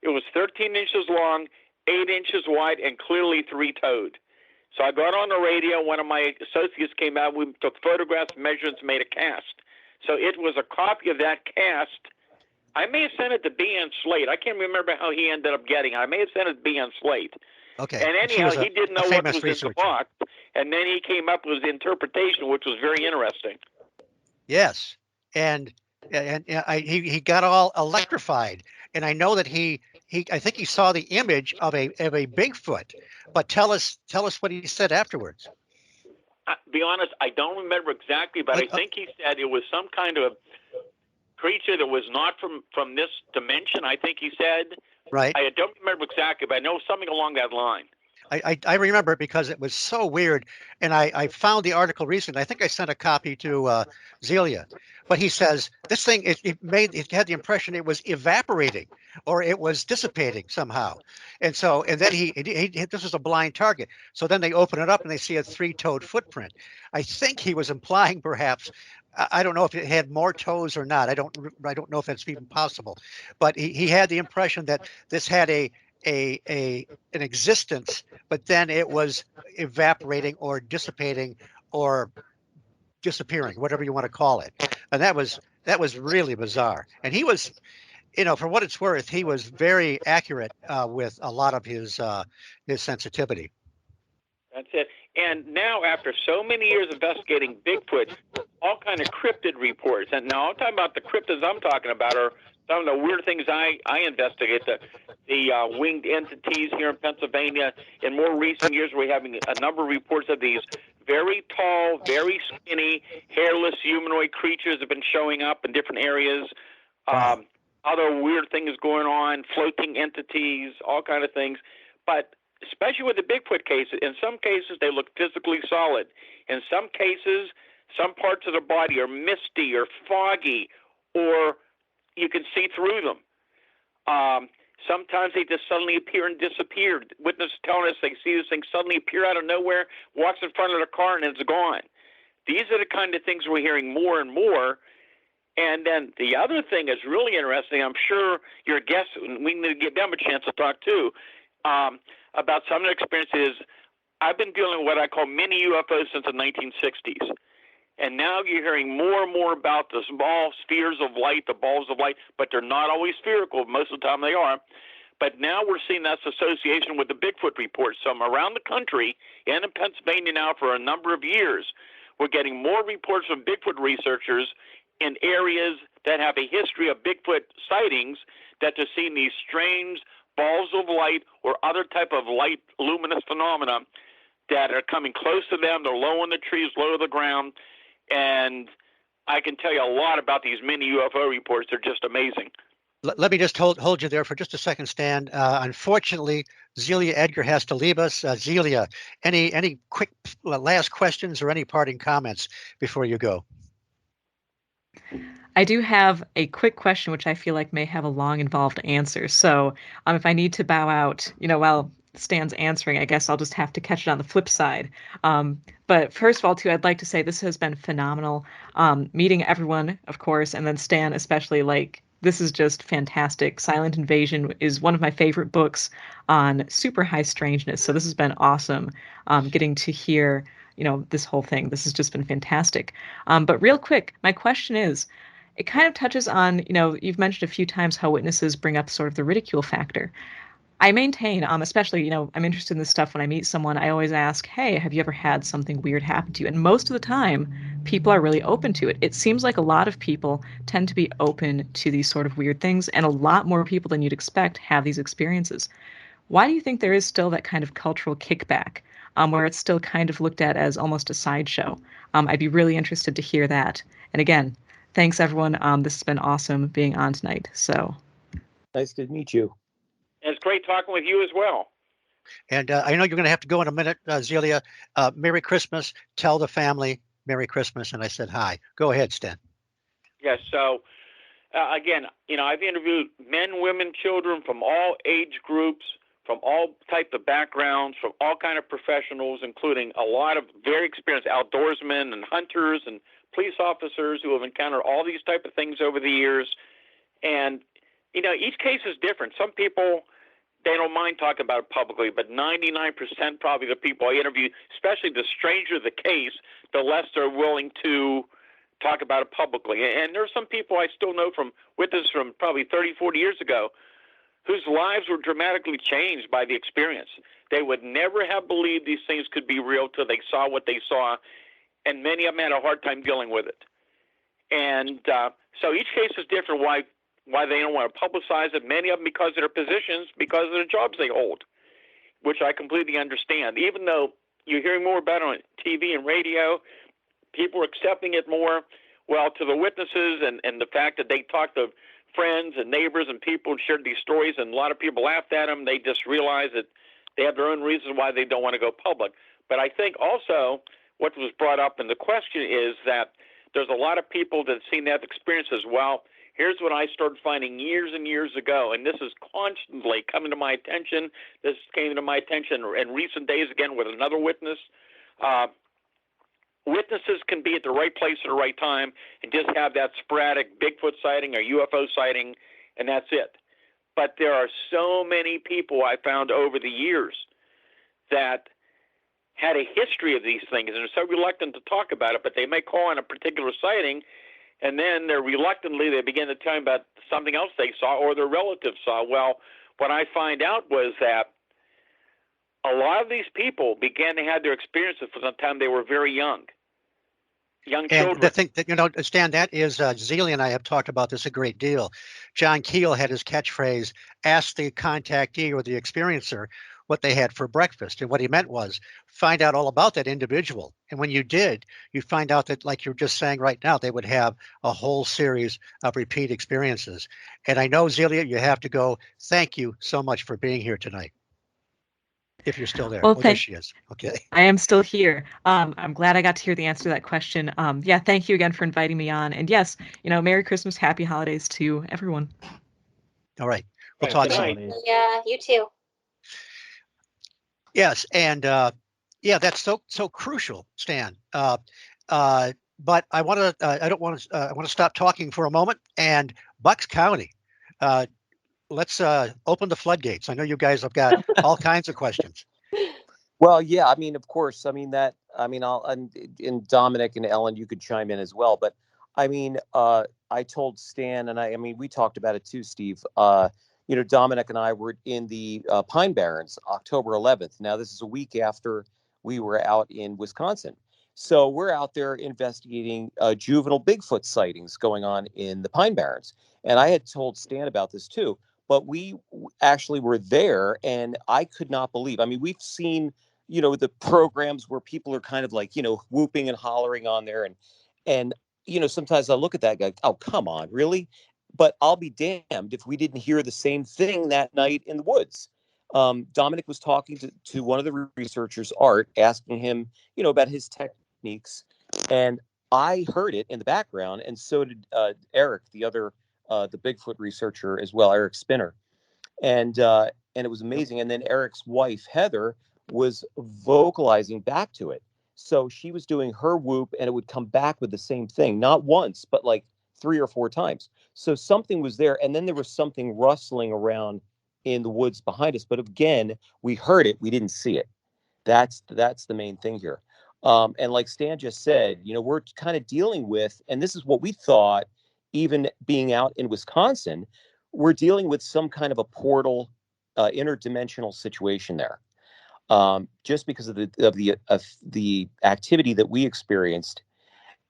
It was 13 inches long, 8 inches wide, and clearly 3-toed. So I got on the radio. One of my associates came out. We took photographs, measurements, made a cast. So it was a copy of that cast. I may have sent it to B.N. Slate. I can't remember how he ended up getting it. I may have sent it to B.N. Slate. Okay. And anyhow, he didn't know what was in the box. And then he came up with his interpretation, which was very interesting. Yes. And he got all electrified. And I know that I think he saw the image of a Bigfoot. But tell us what he said afterwards. Be honest, I don't remember exactly, but I think he said it was some kind of creature that was not from this dimension. I think he said. Right. I don't remember exactly, but I know something along that line. I remember it because it was so weird, and I found the article recently. I think I sent a copy to Zelia, but he says this thing it had the impression it was evaporating or it was dissipating somehow, and then he this was a blind target. So then they open it up and they see a 3-toed footprint. I think he was implying perhaps. I don't know if it had more toes or not. I don't know if that's even possible, but he had the impression that this had an existence, but then it was evaporating or dissipating or disappearing, whatever you want to call it. And that was really bizarre. And he was, for what it's worth, he was very accurate with a lot of his sensitivity. That's it. And now, after so many years investigating Bigfoot, all kind of cryptid reports. And now I'm talking about the cryptids I'm talking about are some of the weird things I investigate. The winged entities here in Pennsylvania. In more recent years, we're having a number of reports of these very tall, very skinny, hairless humanoid creatures have been showing up in different areas. Wow. Other weird things going on, floating entities, all kind of things. But especially with the Bigfoot cases, in some cases they look physically solid. In some cases, some parts of the body are misty or foggy, or you can see through them. Sometimes they just suddenly appear and disappear. Witnesses telling us they see this thing suddenly appear out of nowhere, walks in front of the car, and it's gone. These are the kind of things we're hearing more and more. And then the other thing is really interesting. I'm sure your guests, we need to give them a chance to talk too, about some of their experiences. I've been dealing with what I call mini UFOs since the 1960s. And now you're hearing more and more about the small spheres of light, the balls of light, but they're not always spherical. Most of the time they are. But now we're seeing that association with the Bigfoot reports. So around the country and in Pennsylvania now for a number of years, we're getting more reports from Bigfoot researchers in areas that have a history of Bigfoot sightings, that they're seeing these strange balls of light or other type of light luminous phenomena that are coming close to them. They're low in the trees, low to the ground. And I can tell you a lot about these mini UFO reports. They're just amazing. Let me just hold you there for just a second, Stan. Unfortunately, Zelia Edgar has to leave us. Zelia, any quick last questions or any parting comments before you go? I do have a quick question, which I feel like may have a long, involved answer. So if I need to bow out, while Stan's answering, I guess I'll just have to catch it on the flip side. But first of all, too, I'd like to say this has been phenomenal. Meeting everyone, of course, and then Stan especially, this is just fantastic. Silent Invasion is one of my favorite books on super high strangeness. So this has been awesome, getting to hear, this whole thing. This has just been fantastic. But real quick, my question is, it kind of touches on, you've mentioned a few times how witnesses bring up sort of the ridicule factor. I maintain, especially, I'm interested in this stuff when I meet someone, I always ask, hey, have you ever had something weird happen to you? And most of the time, people are really open to it. It seems like a lot of people tend to be open to these sort of weird things, and a lot more people than you'd expect have these experiences. Why do you think there is still that kind of cultural kickback, where it's still kind of looked at as almost a sideshow? I'd be really interested to hear that. And again, thanks, everyone. This has been awesome being on tonight. So Nice to meet you. And it's great talking with you as well. And I know you're going to have to go in a minute, Zelia. Merry Christmas. Tell the family Merry Christmas. And I said hi. Go ahead, Stan. Yes. So, again, I've interviewed men, women, children from all age groups, from all type of backgrounds, from all kind of professionals, including a lot of very experienced outdoorsmen and hunters and police officers who have encountered all these type of things over the years. And, each case is different. Some people, they don't mind talking about it publicly, but 99% probably the people I interview, especially the stranger the case, the less they're willing to talk about it publicly. And there are some people I still know from witnesses from probably 30, 40 years ago whose lives were dramatically changed by the experience. They would never have believed these things could be real till they saw what they saw, and many of them had a hard time dealing with it. And so each case is different, why they don't want to publicize it. Many of them because of their positions, because of the jobs they hold, which I completely understand. Even though you're hearing more about it on TV and radio, people are accepting it more. Well, to the witnesses and the fact that they talk to friends and neighbors and people and shared these stories, and a lot of people laughed at them, they just realize that they have their own reasons why they don't want to go public. But I think also what was brought up in the question is that there's a lot of people that have seen that experience as well. Here's what I started finding years and years ago, and this is constantly coming to my attention. This came to my attention in recent days again with another witness. Witnesses can be at the right place at the right time and just have that sporadic Bigfoot sighting or UFO sighting, and that's it. But there are so many people I found over the years that had a history of these things and are so reluctant to talk about it, but they may call on a particular sighting, and then they begin to tell me about something else they saw or their relatives saw. Well, what I find out was that a lot of these people began to have their experiences from the time they were very young And children. the thing that, Stan, that is, Zelia and I have talked about this a great deal. John Keel had his catchphrase, ask the contactee or the experiencer what they had for breakfast. And what he meant was find out all about that individual. And when you did, you find out that, like you're just saying right now, they would have a whole series of repeat experiences. And I know, Zelia, you have to go. Thank you so much for being here tonight. If you're still there. Well, There she is. Okay. I am still here. I'm glad I got to hear the answer to that question. Yeah, thank you again for inviting me on. And yes, Merry Christmas, Happy Holidays to everyone. All right. We'll Right, talk good soon. night. Yeah, you too. Yes, and yeah, that's so crucial, Stan. But I want to. I don't want to. I want to stop talking for a moment. And Bucks County, let's open the floodgates. I know you guys have got all kinds of questions. Well, yeah, I mean, of course, I mean that, I mean, and Dominic and Ellen, you could chime in as well, but I mean, I told Stan, and I mean, we talked about it too, Steve. Dominic and I were in the Pine Barrens, October 11th. Now, this is a week after we were out in Wisconsin. So we're out there investigating juvenile Bigfoot sightings going on in the Pine Barrens. And I had told Stan about this too, but we actually were there, and I could not believe. I mean, we've seen the programs where people are kind of like, whooping and hollering on there. And sometimes I look at that guy, oh, come on, really? But I'll be damned if we didn't hear the same thing that night in the woods. Dominic was talking to one of the researchers, Art, asking him, about his techniques. And I heard it in the background. And so did Eric, the other, the Bigfoot researcher as well, Eric Spinner. And it was amazing. And then Eric's wife, Heather, was vocalizing back to it. So she was doing her whoop, and it would come back with the same thing, not once, but like 3 or 4 times. So something was there, and then there was something rustling around in the woods behind us. But again, we heard it, we didn't see it. That's the main thing here. And like Stan just said, we're kind of dealing with, and this is what we thought, even being out in Wisconsin, we're dealing with some kind of a portal, interdimensional situation there. Just because of the activity that we experienced.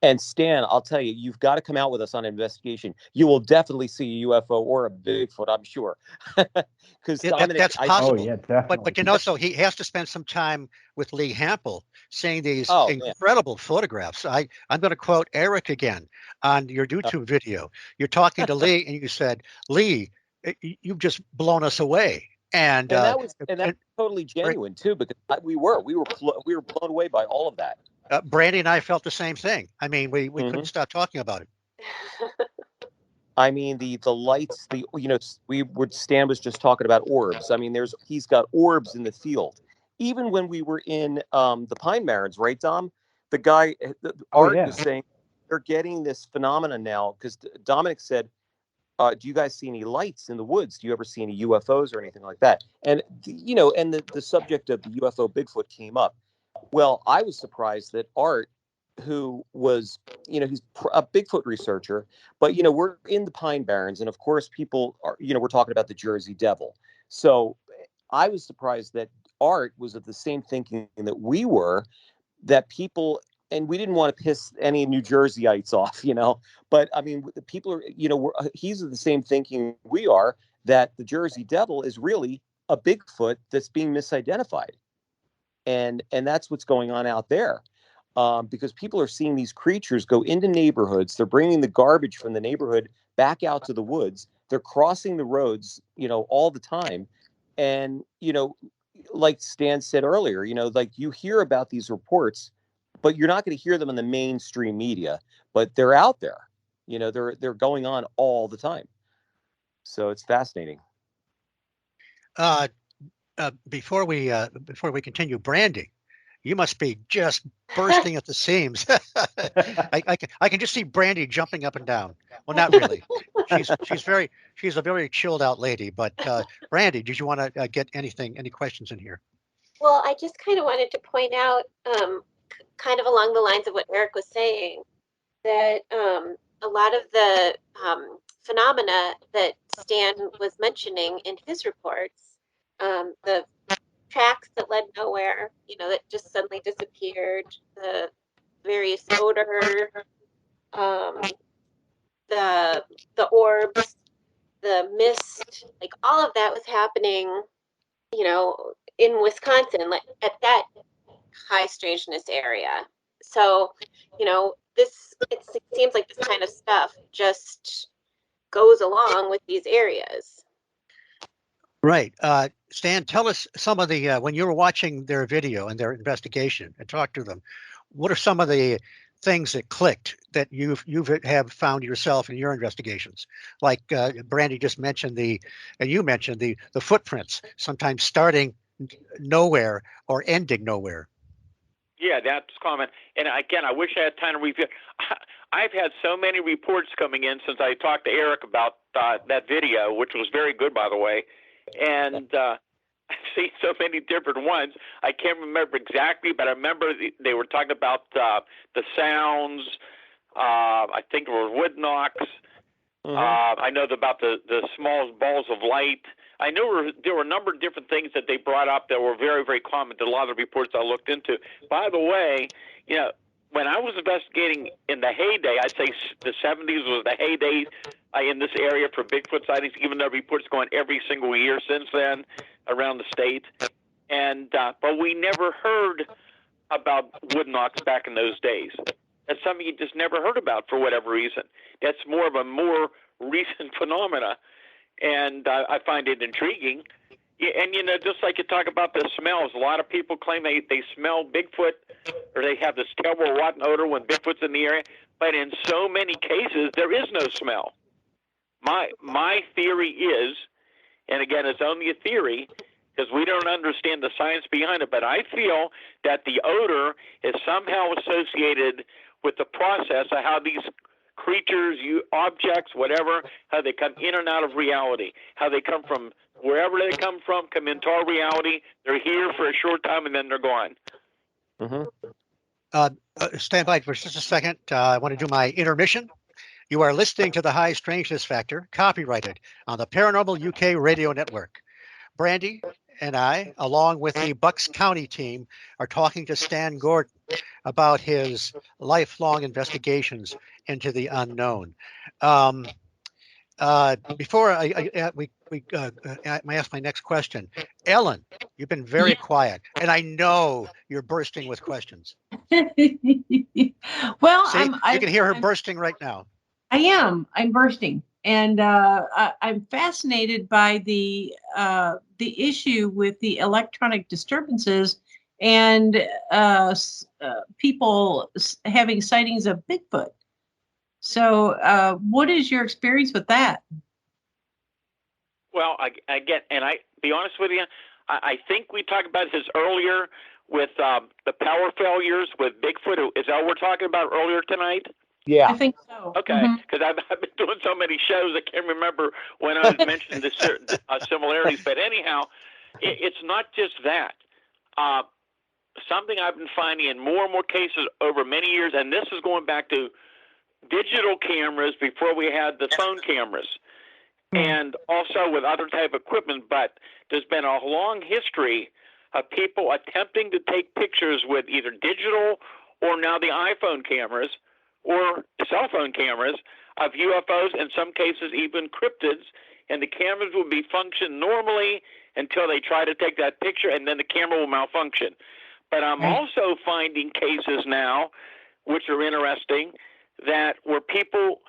And Stan, I'll tell you, you've got to come out with us on an investigation. You will definitely see a UFO or a Bigfoot, I'm sure. Because Dominic, That's possible. Oh yeah, definitely. But so he has to spend some time with Lee Hampel seeing these man. incredible photographs. I'm going to quote Eric again on your YouTube video. You're talking to Lee, and you said, "Lee, you've just blown us away." And that was totally genuine too, because we were blown away by all of that. Brandy and I felt the same thing. I mean, we couldn't stop talking about it. I mean, the lights, Stan was just talking about orbs. I mean, he's got orbs in the field. Even when we were in the Pine Barrens, right, Dom? The guy, Art was saying they're getting this phenomenon now, because Dominic said, do you guys see any lights in the woods? Do you ever see any UFOs or anything like that? And, the subject of the UFO Bigfoot came up. Well, I was surprised that Art, who was, he's a Bigfoot researcher, but, we're in the Pine Barrens. And of course, people are, we're talking about the Jersey Devil. So I was surprised that Art was of the same thinking that we were, that people, and we didn't want to piss any New Jerseyites off, but I mean, the people are, he's of the same thinking we are, that the Jersey Devil is really a Bigfoot that's being misidentified. And that's what's going on out there, because people are seeing these creatures go into neighborhoods. They're bringing the garbage from the neighborhood back out to the woods. They're crossing the roads, all the time. And, like Stan said earlier, like you hear about these reports, but you're not going to hear them in the mainstream media, but they're out there, they're going on all the time. So it's fascinating. Before we continue, Brandy, you must be just bursting at the seams. I can just see Brandy jumping up and down. Well, not really. She's a very chilled out lady. But Brandy, did you want to get any questions in here? Well, I just kind of wanted to point out, kind of along the lines of what Eric was saying, that a lot of the phenomena that Stan was mentioning in his reports, the tracks that led nowhere, that just suddenly disappeared, the various odor, the orbs, the mist, like all of that was happening, in Wisconsin, like at that high strangeness area. So, it seems like this kind of stuff just goes along with these areas. Right. Stan, tell us some of the, when you were watching their video and their investigation and talk to them, what are some of the things that clicked that you have found yourself in your investigations? Like Brandy just mentioned and you mentioned the footprints, sometimes starting nowhere or ending nowhere. Yeah, that's common. And again, I wish I had time to review. I've had so many reports coming in since I talked to Eric about that video, which was very good, by the way. And I've seen so many different ones. I can't remember exactly, but I remember they were talking about the sounds. I think there were wood knocks. Mm-hmm. I know about the small balls of light. I know there were a number of different things that they brought up that were very, very common to a lot of the reports I looked into. By the way, when I was investigating in the heyday, I'd say the 70s was the heyday in this area for Bigfoot sightings, even though reports go on every single year since then around the state. And but we never heard about wood knocks back in those days. That's something you just never heard about for whatever reason. That's more of a more recent phenomena, and I find it intriguing. And, just like you talk about the smells, a lot of people claim they smell Bigfoot, or they have this terrible rotten odor when Bigfoot's in the area, but in so many cases, there is no smell. My theory is, and again, it's only a theory, because we don't understand the science behind it, but I feel that the odor is somehow associated with the process of how these creatures, objects, whatever, how they come in and out of reality, how they come from wherever they come into our reality. They're here for a short time and then they're gone. Mm-hmm. Stand by for just a second. I want to do my intermission. You are listening to The High Strangeness Factor, copyrighted on the Paranormal UK Radio Network. Brandy and I, along with the Bucks County team, are talking to Stan Gordon about his lifelong investigations into the unknown. Before I ask my next question, Ellen, you've been very quiet, and I know you're bursting with questions. Well, See, you can hear her bursting right now. I am. I'm bursting, and I'm fascinated by the issue with the electronic disturbances and people having sightings of Bigfoot. So, what is your experience with that? Well, again, and I be honest with you, I think we talked about this earlier with the power failures with Bigfoot. Is that what we're talking about earlier tonight? Yeah, I think so. Okay, because I've been doing so many shows, I can't remember when I was mentioning the similarities. But anyhow, it's not just that. Something I've been finding in more and more cases over many years, and this is going back to digital cameras before we had the phone cameras, and also with other type of equipment. But there's been a long history of people attempting to take pictures with either digital or now the iPhone cameras or cell phone cameras of UFOs, in some cases even cryptids, and the cameras will be function normally until they try to take that picture, and then the camera will malfunction. But I'm also finding cases now, which are interesting, that where people,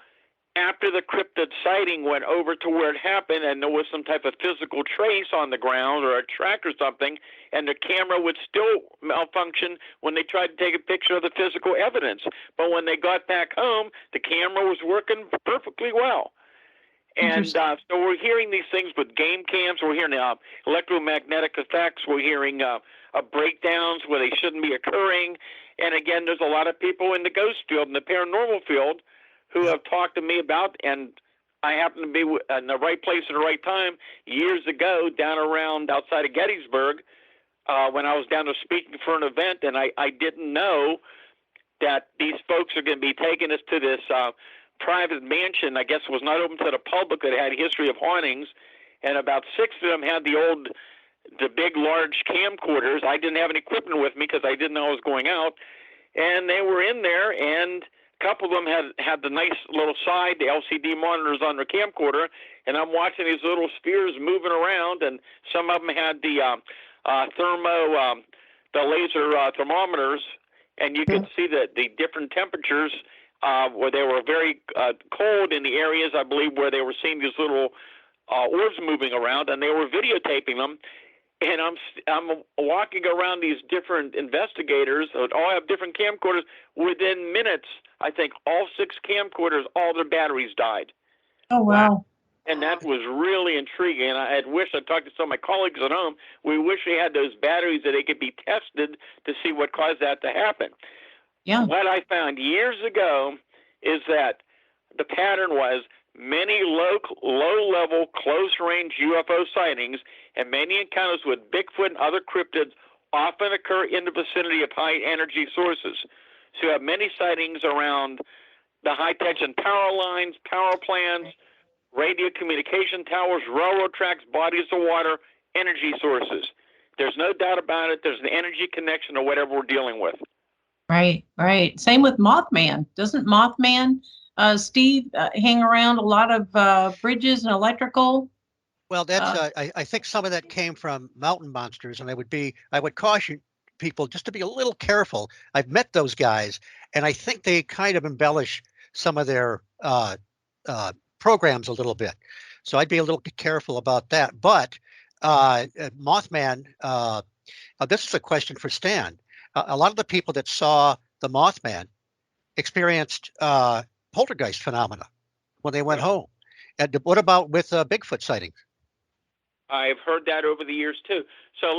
after the cryptid sighting, went over to where it happened and there was some type of physical trace on the ground or a track or something, and the camera would still malfunction when they tried to take a picture of the physical evidence. But when they got back home, the camera was working perfectly well. And so we're hearing these things with game cams. We're hearing electromagnetic effects. We're hearing breakdowns where they shouldn't be occurring. And again, there's a lot of people in the ghost field, in the paranormal field, who have talked to me about, and I happen to be in the right place at the right time years ago down around outside of Gettysburg when I was down there speaking for an event, and I didn't know that these folks are going to be taking us to this private mansion. I guess it was not open to the public. It had a history of hauntings, and about 6 of them had the old the big, large camcorders. I didn't have any equipment with me because I didn't know I was going out. And they were in there, and a couple of them had the nice little side, the LCD monitors on their camcorder, and I'm watching these little spheres moving around, and some of them had the the laser thermometers, and you could see the different temperatures where they were very cold in the areas, I believe, where they were seeing these little orbs moving around, and they were videotaping them. And I'm walking around these different investigators that all have different camcorders. Within minutes, I think all 6 camcorders, all their batteries died. Oh, wow. And that was really intriguing. And I had wished I talked to some of my colleagues at home. We wish they had those batteries that they could be tested to see what caused that to happen. Yeah. What I found years ago is that the pattern was many low-level, close-range UFO sightings and many encounters with Bigfoot and other cryptids often occur in the vicinity of high-energy sources. So you have many sightings around the high-tension power lines, power plants, radio communication towers, railroad tracks, bodies of water, energy sources. There's no doubt about it. There's an energy connection to whatever we're dealing with. Right, right. Same with Mothman. Doesn't Mothman, Steve, hang around a lot of bridges and electrical? Well, that's I think some of that came from mountain monsters, and I would caution people just to be a little careful. I've met those guys, and I think they kind of embellish some of their programs a little bit. So I'd be a little bit careful about that. But Mothman, this is a question for Stan. A lot of the people that saw the Mothman experienced poltergeist phenomena when they went home. And what about with Bigfoot sightings? I've heard that over the years too. So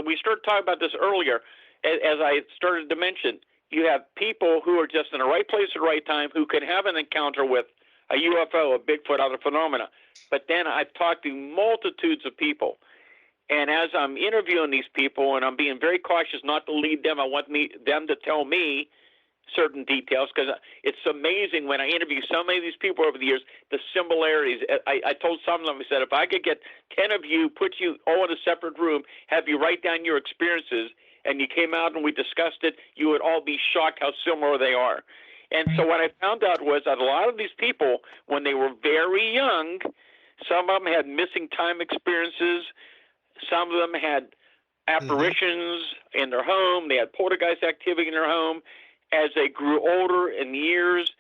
we started talking about this earlier. As I started to mention, you have people who are just in the right place at the right time who can have an encounter with a UFO, a Bigfoot, other phenomena. But then I've talked to multitudes of people. And as I'm interviewing these people, and I'm being very cautious not to lead them, I want them to tell me certain details, because it's amazing when I interview so many of these people over the years, the similarities. I told some of them, I said, if I could get 10 of you, put you all in a separate room, have you write down your experiences, and you came out and we discussed it, you would all be shocked how similar they are. And so what I found out was that a lot of these people, when they were very young, some of them had missing time experiences, some of them had apparitions in their home, they had poltergeist activity in their home. As they grew older in years,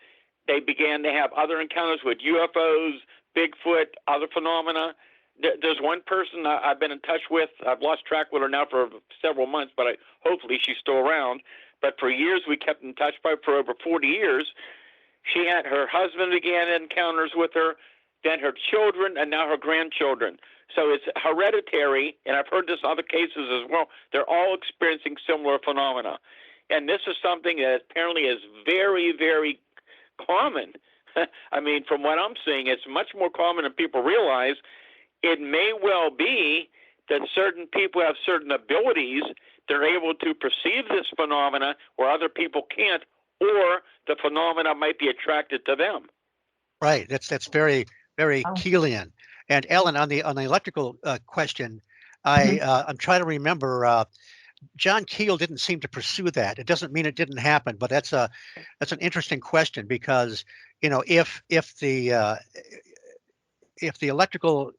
they began to have other encounters with UFOs, Bigfoot, other phenomena. There's one person I've been in touch with. I've lost track with her now for several months, but hopefully she's still around. But for years, we kept in touch for over 40 years. She had her husband began encounters with her, then her children, and now her grandchildren. So it's hereditary, and I've heard this in other cases as well. They're all experiencing similar phenomena. And this is something that apparently is very, very common. I mean, from what I'm seeing, it's much more common than people realize. It may well be that certain people have certain abilities. They're able to perceive this phenomena where other people can't, or the phenomena might be attracted to them. Right. That's very, very Keelian. And Ellen, on the electrical question, I'm trying to remember. John Keel didn't seem to pursue that. It doesn't mean it didn't happen, but that's an interesting question, because if the electrical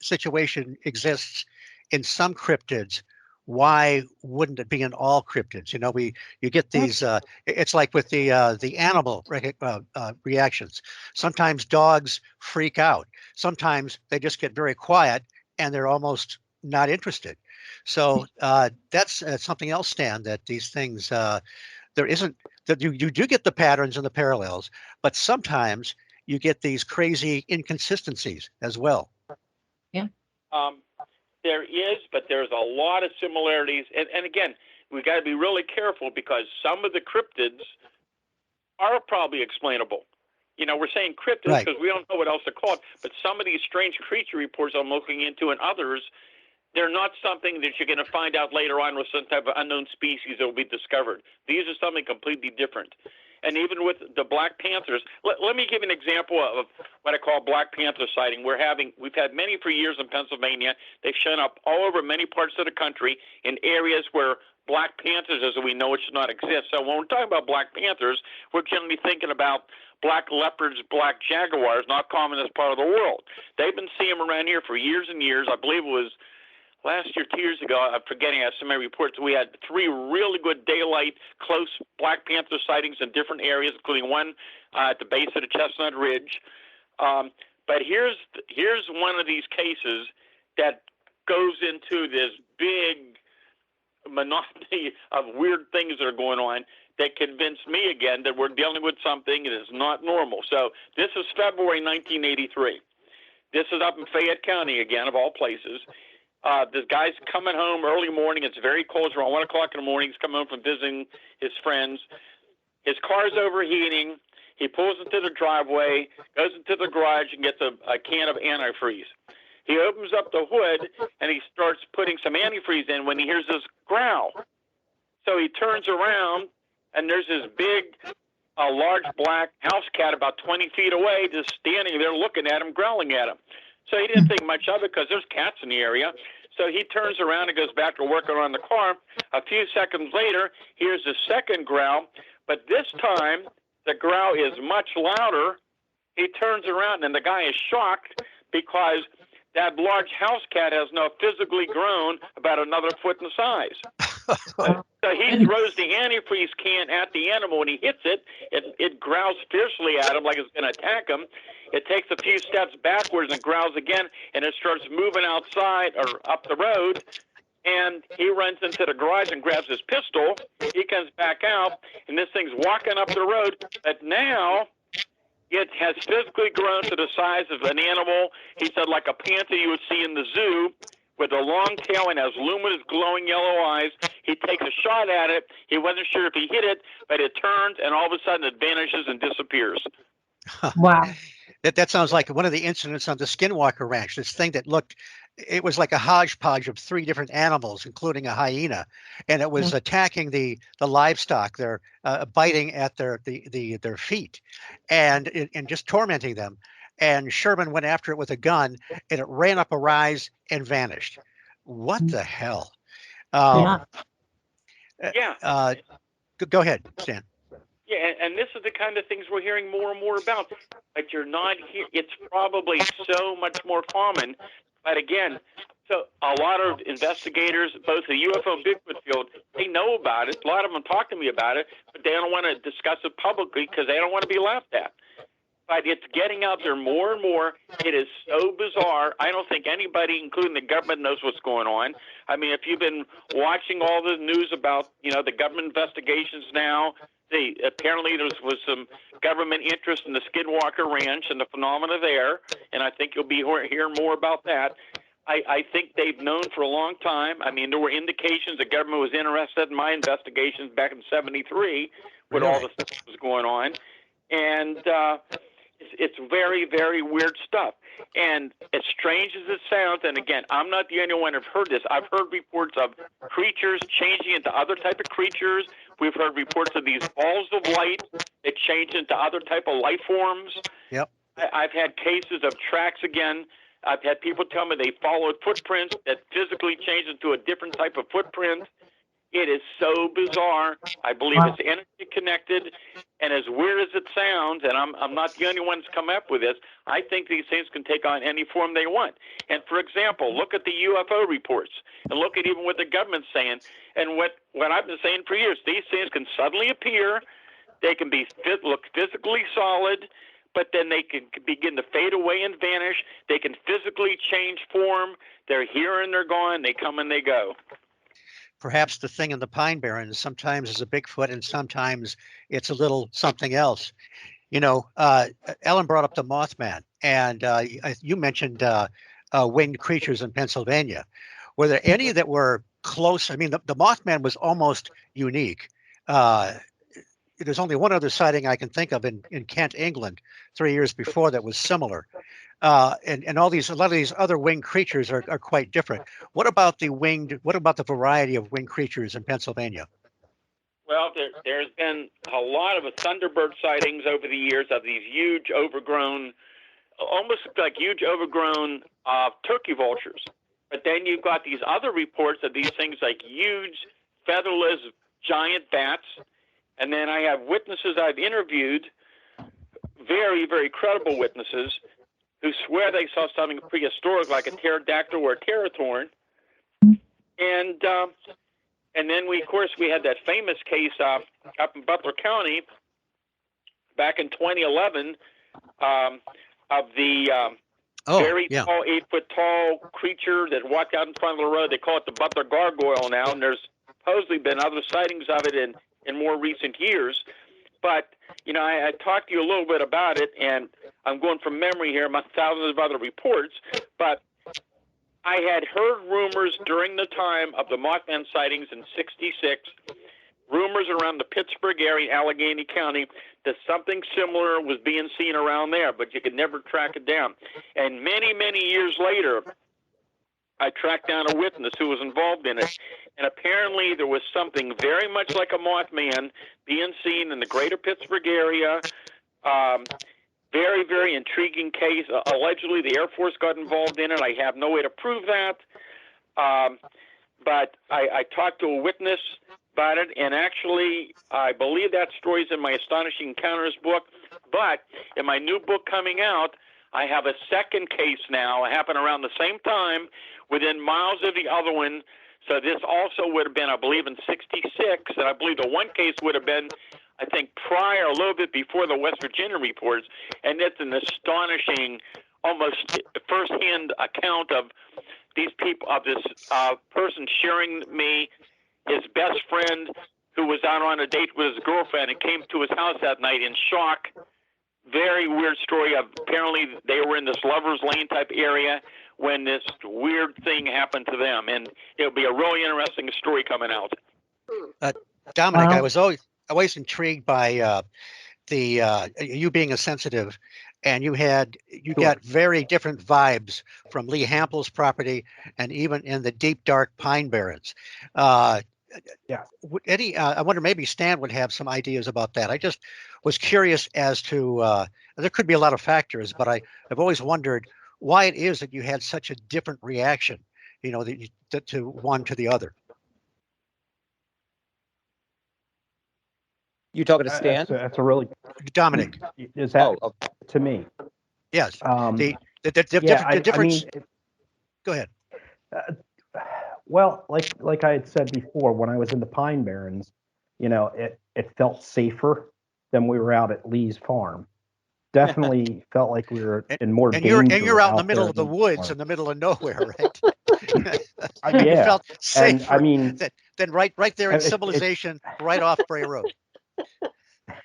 situation exists in some cryptids, why wouldn't it be in all cryptids? You get these. It's like with the animal reactions. Sometimes dogs freak out. Sometimes they just get very quiet and they're almost not interested. So that's something else, Stan, that these things, there isn't, that you do get the patterns and the parallels, but sometimes you get these crazy inconsistencies as well. Yeah. There is, but there's a lot of similarities. And again, we got to be really careful, because some of the cryptids are probably explainable. We're saying cryptids because we don't know what else to call it, but some of these strange creature reports I'm looking into, and others, they're not something that you're going to find out later on with some type of unknown species that will be discovered. These are something completely different. and even with the Black Panthers. Let me give you an example of what I call Black Panther sighting. We've had many for years in Pennsylvania. They've shown up all over many parts of the country in areas where Black Panthers, as we know it, should not exist. So when we're talking about Black Panthers, we're generally thinking about black leopards, black jaguars, not common in this part of the world. They've been seeing them around here for years and years. I believe it was last year, 2 years ago, I'm forgetting, I have so many reports. We had 3 really good daylight, close Black Panther sightings in different areas, including one at the base of the Chestnut Ridge. But here's one of these cases that goes into this big monotony of weird things that are going on that convinced me again that we're dealing with something that is not normal. So this is February 1983. This is up in Fayette County again, of all places. This guy's coming home early morning. It's very cold. It's around 1 o'clock in the morning. He's coming home from visiting his friends. His car's overheating. He pulls into the driveway, goes into the garage, and gets a can of antifreeze. He opens up the hood, and he starts putting some antifreeze in when he hears this growl. So he turns around, and there's this big, large black house cat about 20 feet away just standing there looking at him, growling at him. So he didn't think much of it because there's cats in the area. So he turns around and goes back to working on the car. A few seconds later, here's the second growl, but this time the growl is much louder. He turns around, and the guy is shocked because that large house cat has now physically grown about another foot in size. So he throws the antifreeze can at the animal. When he hits it, it growls fiercely at him like it's going to attack him. It takes a few steps backwards and growls again, and it starts moving outside or up the road. And he runs into the garage and grabs his pistol. He comes back out, and this thing's walking up the road. But now it has physically grown to the size of an animal, he said, like a panther you would see in the zoo, with a long tail and has luminous glowing yellow eyes. He takes a shot at it. He wasn't sure if he hit it, but it turns, and all of a sudden it vanishes and disappears. Wow. That sounds like one of the incidents on the Skinwalker Ranch. This thing that looked, it was like a hodgepodge of 3 different animals, including a hyena, and it was attacking the livestock. They're biting at their feet, and just tormenting them. And Sherman went after it with a gun, and it ran up a rise and vanished. What the hell? Yeah. Go ahead, Stan. Yeah, and this is the kind of things we're hearing more and more about. But you're not here. It's probably so much more common. But again, so a lot of investigators, both the UFO and Bigfoot field, they know about it. A lot of them talk to me about it, but they don't want to discuss it publicly because they don't want to be laughed at. But it's getting out there more and more. It is so bizarre. I don't think anybody, including the government, knows what's going on. I mean, if you've been watching all the news about, the government investigations now, apparently there was some government interest in the Skinwalker Ranch and the phenomena there, and I think you'll be hearing more about that. I think they've known for a long time. I mean, there were indications the government was interested in my investigations back in '73 with all the stuff that was going on. And it's very, very weird stuff. And as strange as it sounds, and again, I'm not the only one who've heard this. I've heard reports of creatures changing into other type of creatures. We've heard reports of these balls of light that change into other type of life forms. Yep. I've had cases of tracks again. I've had people tell me they followed footprints that physically change into a different type of footprint. It is so bizarre. I believe it's energy connected, and as weird as it sounds, and I'm not the only one that's come up with this, I think these things can take on any form they want. And for example, look at the UFO reports, and look at even what the government's saying, and what I've been saying for years. These things can suddenly appear. They can look physically solid, but then they can begin to fade away and vanish. They can physically change form. They're here and they're gone. They come and they go. Perhaps the thing in the Pine Barrens sometimes is a Bigfoot and sometimes it's a little something else. Ellen brought up the Mothman, and you mentioned winged creatures in Pennsylvania. Were there any that were close? I mean, the Mothman was almost unique. There's only one other sighting I can think of in Kent, England, 3 years before that was similar. And a lot of these other winged creatures are quite different. What about the variety of winged creatures in Pennsylvania? Well, there's been a lot of thunderbird sightings over the years of these huge overgrown, almost like huge overgrown turkey vultures. But then you've got these other reports of these things like huge featherless giant bats. And then I have witnesses I've interviewed, very, very credible witnesses, who swear they saw something prehistoric like a pterodactyl or a teratorn. And then of course, we had that famous case up in Butler County back in 2011 of the very tall, 8-foot tall creature that walked out in front of the road. They call it the Butler Gargoyle now, and there's supposedly been other sightings of it in more recent years. But, I talked to you a little bit about it, and I'm going from memory here among thousands of other reports, but I had heard rumors during the time of the Mothman sightings in '66, rumors around the Pittsburgh area, Allegheny County, that something similar was being seen around there, but you could never track it down. And many, many years later, I tracked down a witness who was involved in it, and apparently there was something very much like a Mothman being seen in the greater Pittsburgh area. Very, very intriguing case. Allegedly, the Air Force got involved in it. I have no way to prove that. But I talked to a witness about it, and actually, I believe that story's in my Astonishing Encounters book. But in my new book coming out, I have a second case now. It happened around the same time, within miles of the other one. So this also would have been, I believe, in '66, and I believe the one case would have been, I think, prior, a little bit before the West Virginia reports, and it's an astonishing, almost firsthand account of these people, of this person sharing me, his best friend, who was out on a date with his girlfriend and came to his house that night in shock. Very weird story of, apparently they were in this Lover's Lane type area when this weird thing happened to them, and it'll be a really interesting story coming out. Dominic, I was always intrigued by you being a sensitive, and you got very different vibes from Lee Hampel's property, and even in the deep dark pine barrens. I wonder, maybe Stan would have some ideas about that. I just was curious as to there could be a lot of factors, but I've always wondered why it is that you had such a different reaction, to one to the other. You talking to Stan? That's a really Dominic. Is that to me? Yes. The difference. Go ahead. Well, like I had said before, when I was in the Pine Barrens, it felt safer than we were out at Lee's farm. Definitely felt like we were in more danger. And you're out in the middle of the woods, in the middle of nowhere, right? You felt safer. Than right there in civilization, right off Bray Road.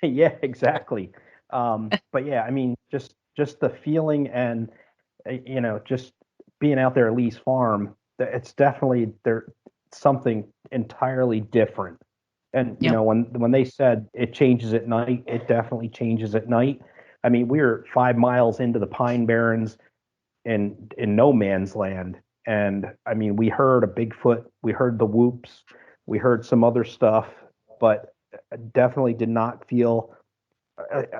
Yeah, exactly. But yeah, just the feeling and just being out there at Lee's farm, it's definitely something entirely different. And when they said it changes at night, it definitely changes at night. We were 5 miles into the Pine Barrens in no man's land, and we heard a Bigfoot, we heard the whoops, we heard some other stuff, but definitely did not feel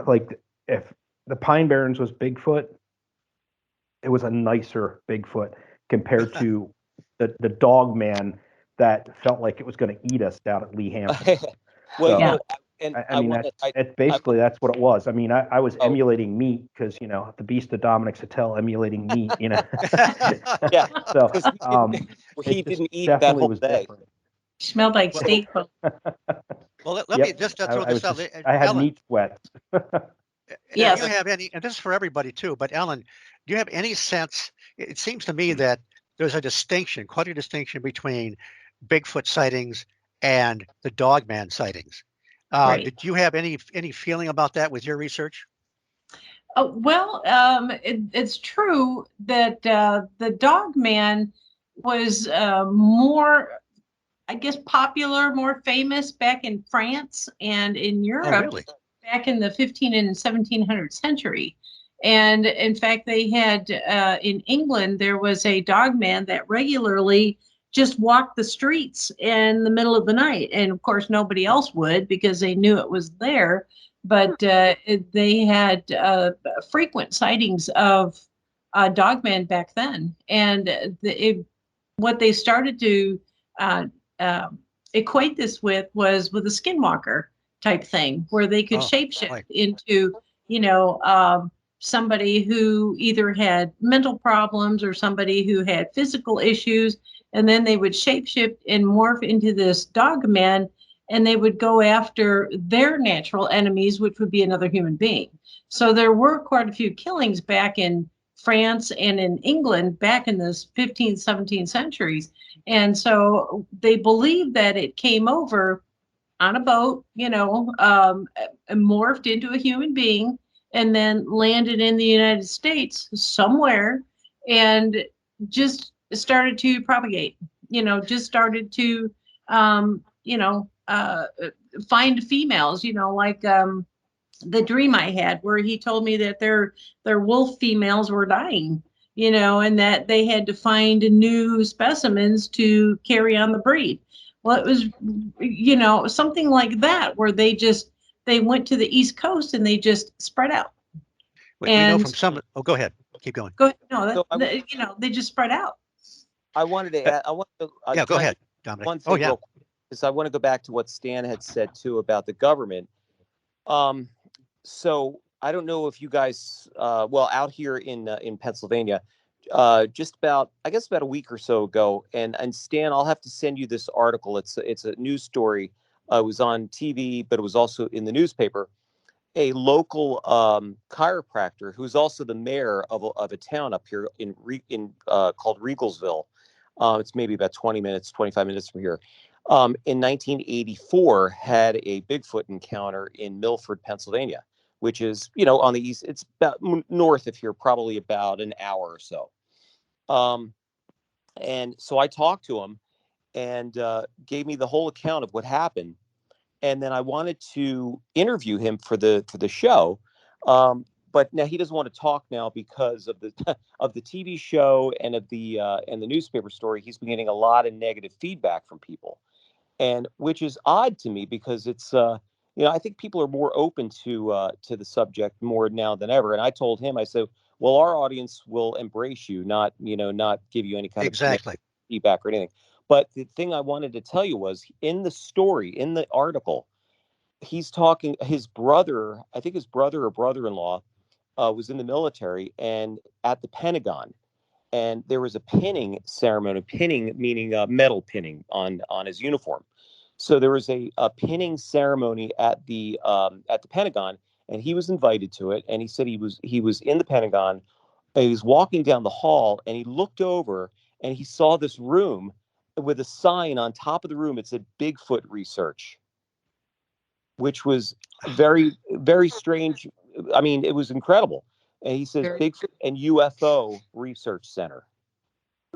like if the Pine Barrens was Bigfoot, it was a nicer Bigfoot compared to the dog man that felt like it was going to eat us down at Lee Hampton. Well, that's what it was. I was emulating meat because the Beast of Dominic's Hotel emulating meat. Yeah. So he didn't eat that whole day. Different. Smelled like steak. Well, let me just throw this out. I had meat sweat. Yes. Do you have any, and this is for everybody too, but Ellen, do you have any sense? It seems to me that there's quite a distinction between Bigfoot sightings and the Dogman sightings. Right. Did you have any feeling about that with your research? It's true that the Dogman was more, I guess, popular, more famous back in France and in Europe back in the 15 and 1700 century. And in fact, they had in England, there was a Dogman that regularly just walk the streets in the middle of the night. And of course, nobody else would because they knew it was there. But they had frequent sightings of dogmen back then. And what they started to equate this with was with a skinwalker type thing, where they could shapeshift into, somebody who either had mental problems or somebody who had physical issues, and then they would shapeshift and morph into this dog man, and they would go after their natural enemies, which would be another human being. So there were quite a few killings back in France and in England back in the 15th, 17th centuries. And so they believed that it came over on a boat, morphed into a human being, and then landed in the United States somewhere and just started to propagate, just started to, find females, like the dream I had where he told me that their wolf females were dying, and that they had to find new specimens to carry on the breed. Well, it was, something like that where they went to the East Coast and they just spread out. We know from some. Oh, go ahead. Keep going. Go ahead. No, they just spread out. I wanted to add. Go ahead, Dominic. One thing real quick, because I want to go back to what Stan had said too about the government. So I don't know if you guys, out here in Pennsylvania, just about a week or so ago, and Stan, I'll have to send you this article. It's a news story. It was on TV, but it was also in the newspaper. A local chiropractor who's also the mayor of a town up here called Regalsville. It's maybe about 25 minutes from here. In 1984, had a Bigfoot encounter in Milford, Pennsylvania, which is, on the east. It's about north of here, probably about an hour or so. And so I talked to him and gave me the whole account of what happened. And then I wanted to interview him for the show. But now he doesn't want to talk now because of the of the TV show and of the newspaper story. He's been getting a lot of negative feedback from people, and which is odd to me because it's I think people are more open to the subject more now than ever. And I told him, I said, well, our audience will embrace you, not give you any kind of feedback or anything. But the thing I wanted to tell you was in the story, in the article, he's talking his brother, I think his brother or brother-in-law was in the military and at the Pentagon. And there was a pinning ceremony, pinning meaning metal pinning on his uniform. So there was a pinning ceremony at the Pentagon, and he was invited to it. And he said he was in the Pentagon. He was walking down the hall, and he looked over, and he saw this room with a sign on top of the room. It said Bigfoot Research, which was very, very strange. I mean, it was incredible. And he says Bigfoot and UFO Research Center.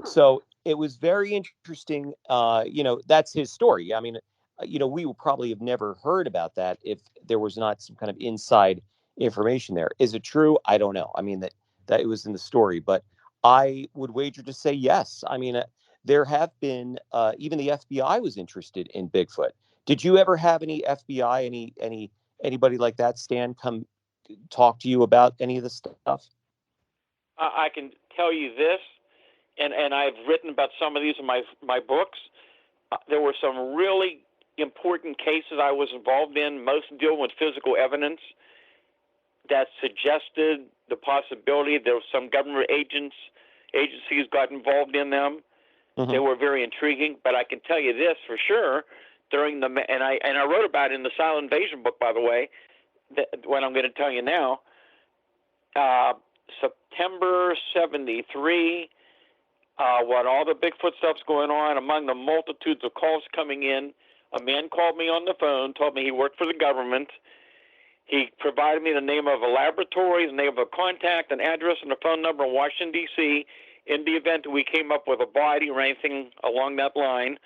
So it was very interesting. That's his story. I mean, we would probably have never heard about that if there was not some kind of inside information there. Is it true? I don't know. I mean, that it was in the story, but I would wager to say yes. I mean, there have been, even the FBI was interested in Bigfoot. Did you ever have any FBI, anybody like that, Stan, come talk to you about any of this stuff? I can tell you this, and I've written about some of these in my books. There were some really important cases I was involved in, most dealing with physical evidence that suggested the possibility there was some government agencies got involved in them. Mm-hmm. They were very intriguing, but I can tell you this for sure. During I wrote about it in the Silent Invasion book, by the way, what I'm going to tell you now. September 73, when all the Bigfoot stuff's going on, among the multitudes of calls coming in, a man called me on the phone, told me he worked for the government. He provided me the name of a laboratory, the name of a contact, an address, and a phone number in Washington, D.C., in the event that we came up with a body or anything along that line.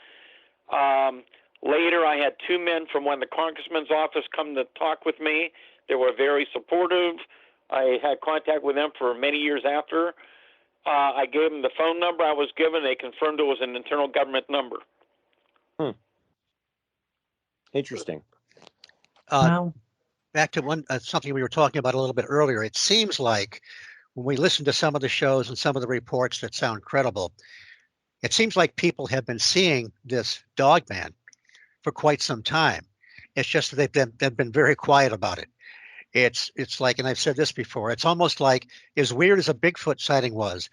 Later, I had two men from one of the congressman's office come to talk with me. They were very supportive. I had contact with them for many years after. I gave them the phone number I was given. They confirmed it was an internal government number. Interesting. Wow. Back to something we were talking about a little bit earlier. It seems like when we listen to some of the shows and some of the reports that sound credible, it seems like people have been seeing this dog man for quite some time. It's just that they've been very quiet about it. It's like, and I've said this before, it's almost like, as weird as a Bigfoot sighting was,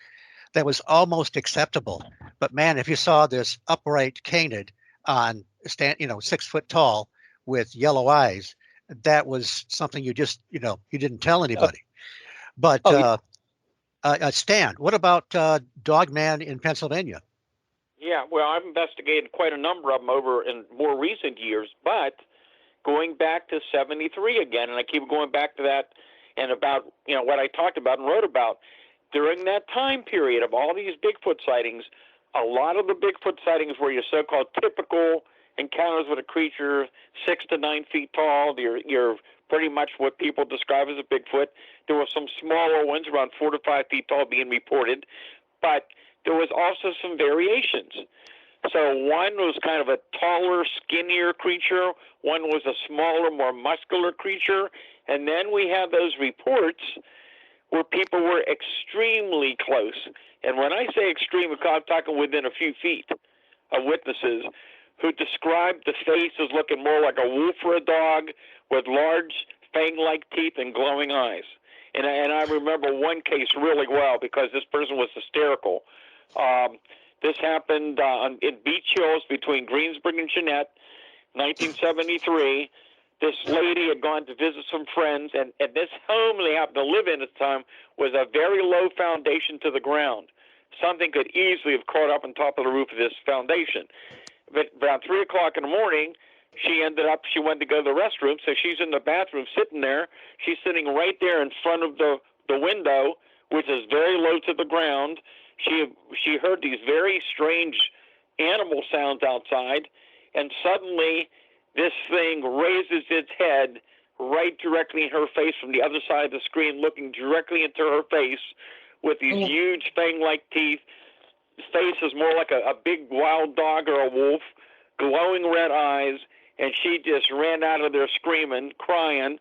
that was almost acceptable. But man, if you saw this upright canid on 6 foot tall with yellow eyes, that was something you just, you didn't tell anybody. But Stan, what about Dogman in Pennsylvania? Yeah, well, I've investigated quite a number of them over in more recent years, but going back to 73 again, and I keep going back to that and about, what I talked about and wrote about. During that time period of all these Bigfoot sightings, a lot of the Bigfoot sightings were your so-called typical encounters with a creature 6 to 9 feet tall. You're pretty much what people describe as a Bigfoot. There were some smaller ones around 4 to 5 feet tall being reported, but there was also some variations. So one was kind of a taller, skinnier creature. One was a smaller, more muscular creature. And then we have those reports where people were extremely close. And when I say extreme, I'm talking within a few feet of witnesses who described the face as looking more like a wolf or a dog with large fang-like teeth and glowing eyes. And I remember one case really well because this person was hysterical. This happened in Beach Hills between Greensburg and Jeanette, 1973. This lady had gone to visit some friends, and this home they happened to live in at the time was a very low foundation to the ground. Something could easily have caught up on top of the roof of this foundation. But around 3 o'clock in the morning, she went to go to the restroom, so she's in the bathroom sitting there. She's sitting right there in front of the window, which is very low to the ground. She heard these very strange animal sounds outside, and suddenly this thing raises its head right directly in her face from the other side of the screen, looking directly into her face with these huge fang-like teeth. His face is more like a big wild dog or a wolf, glowing red eyes, and she just ran out of there screaming, crying.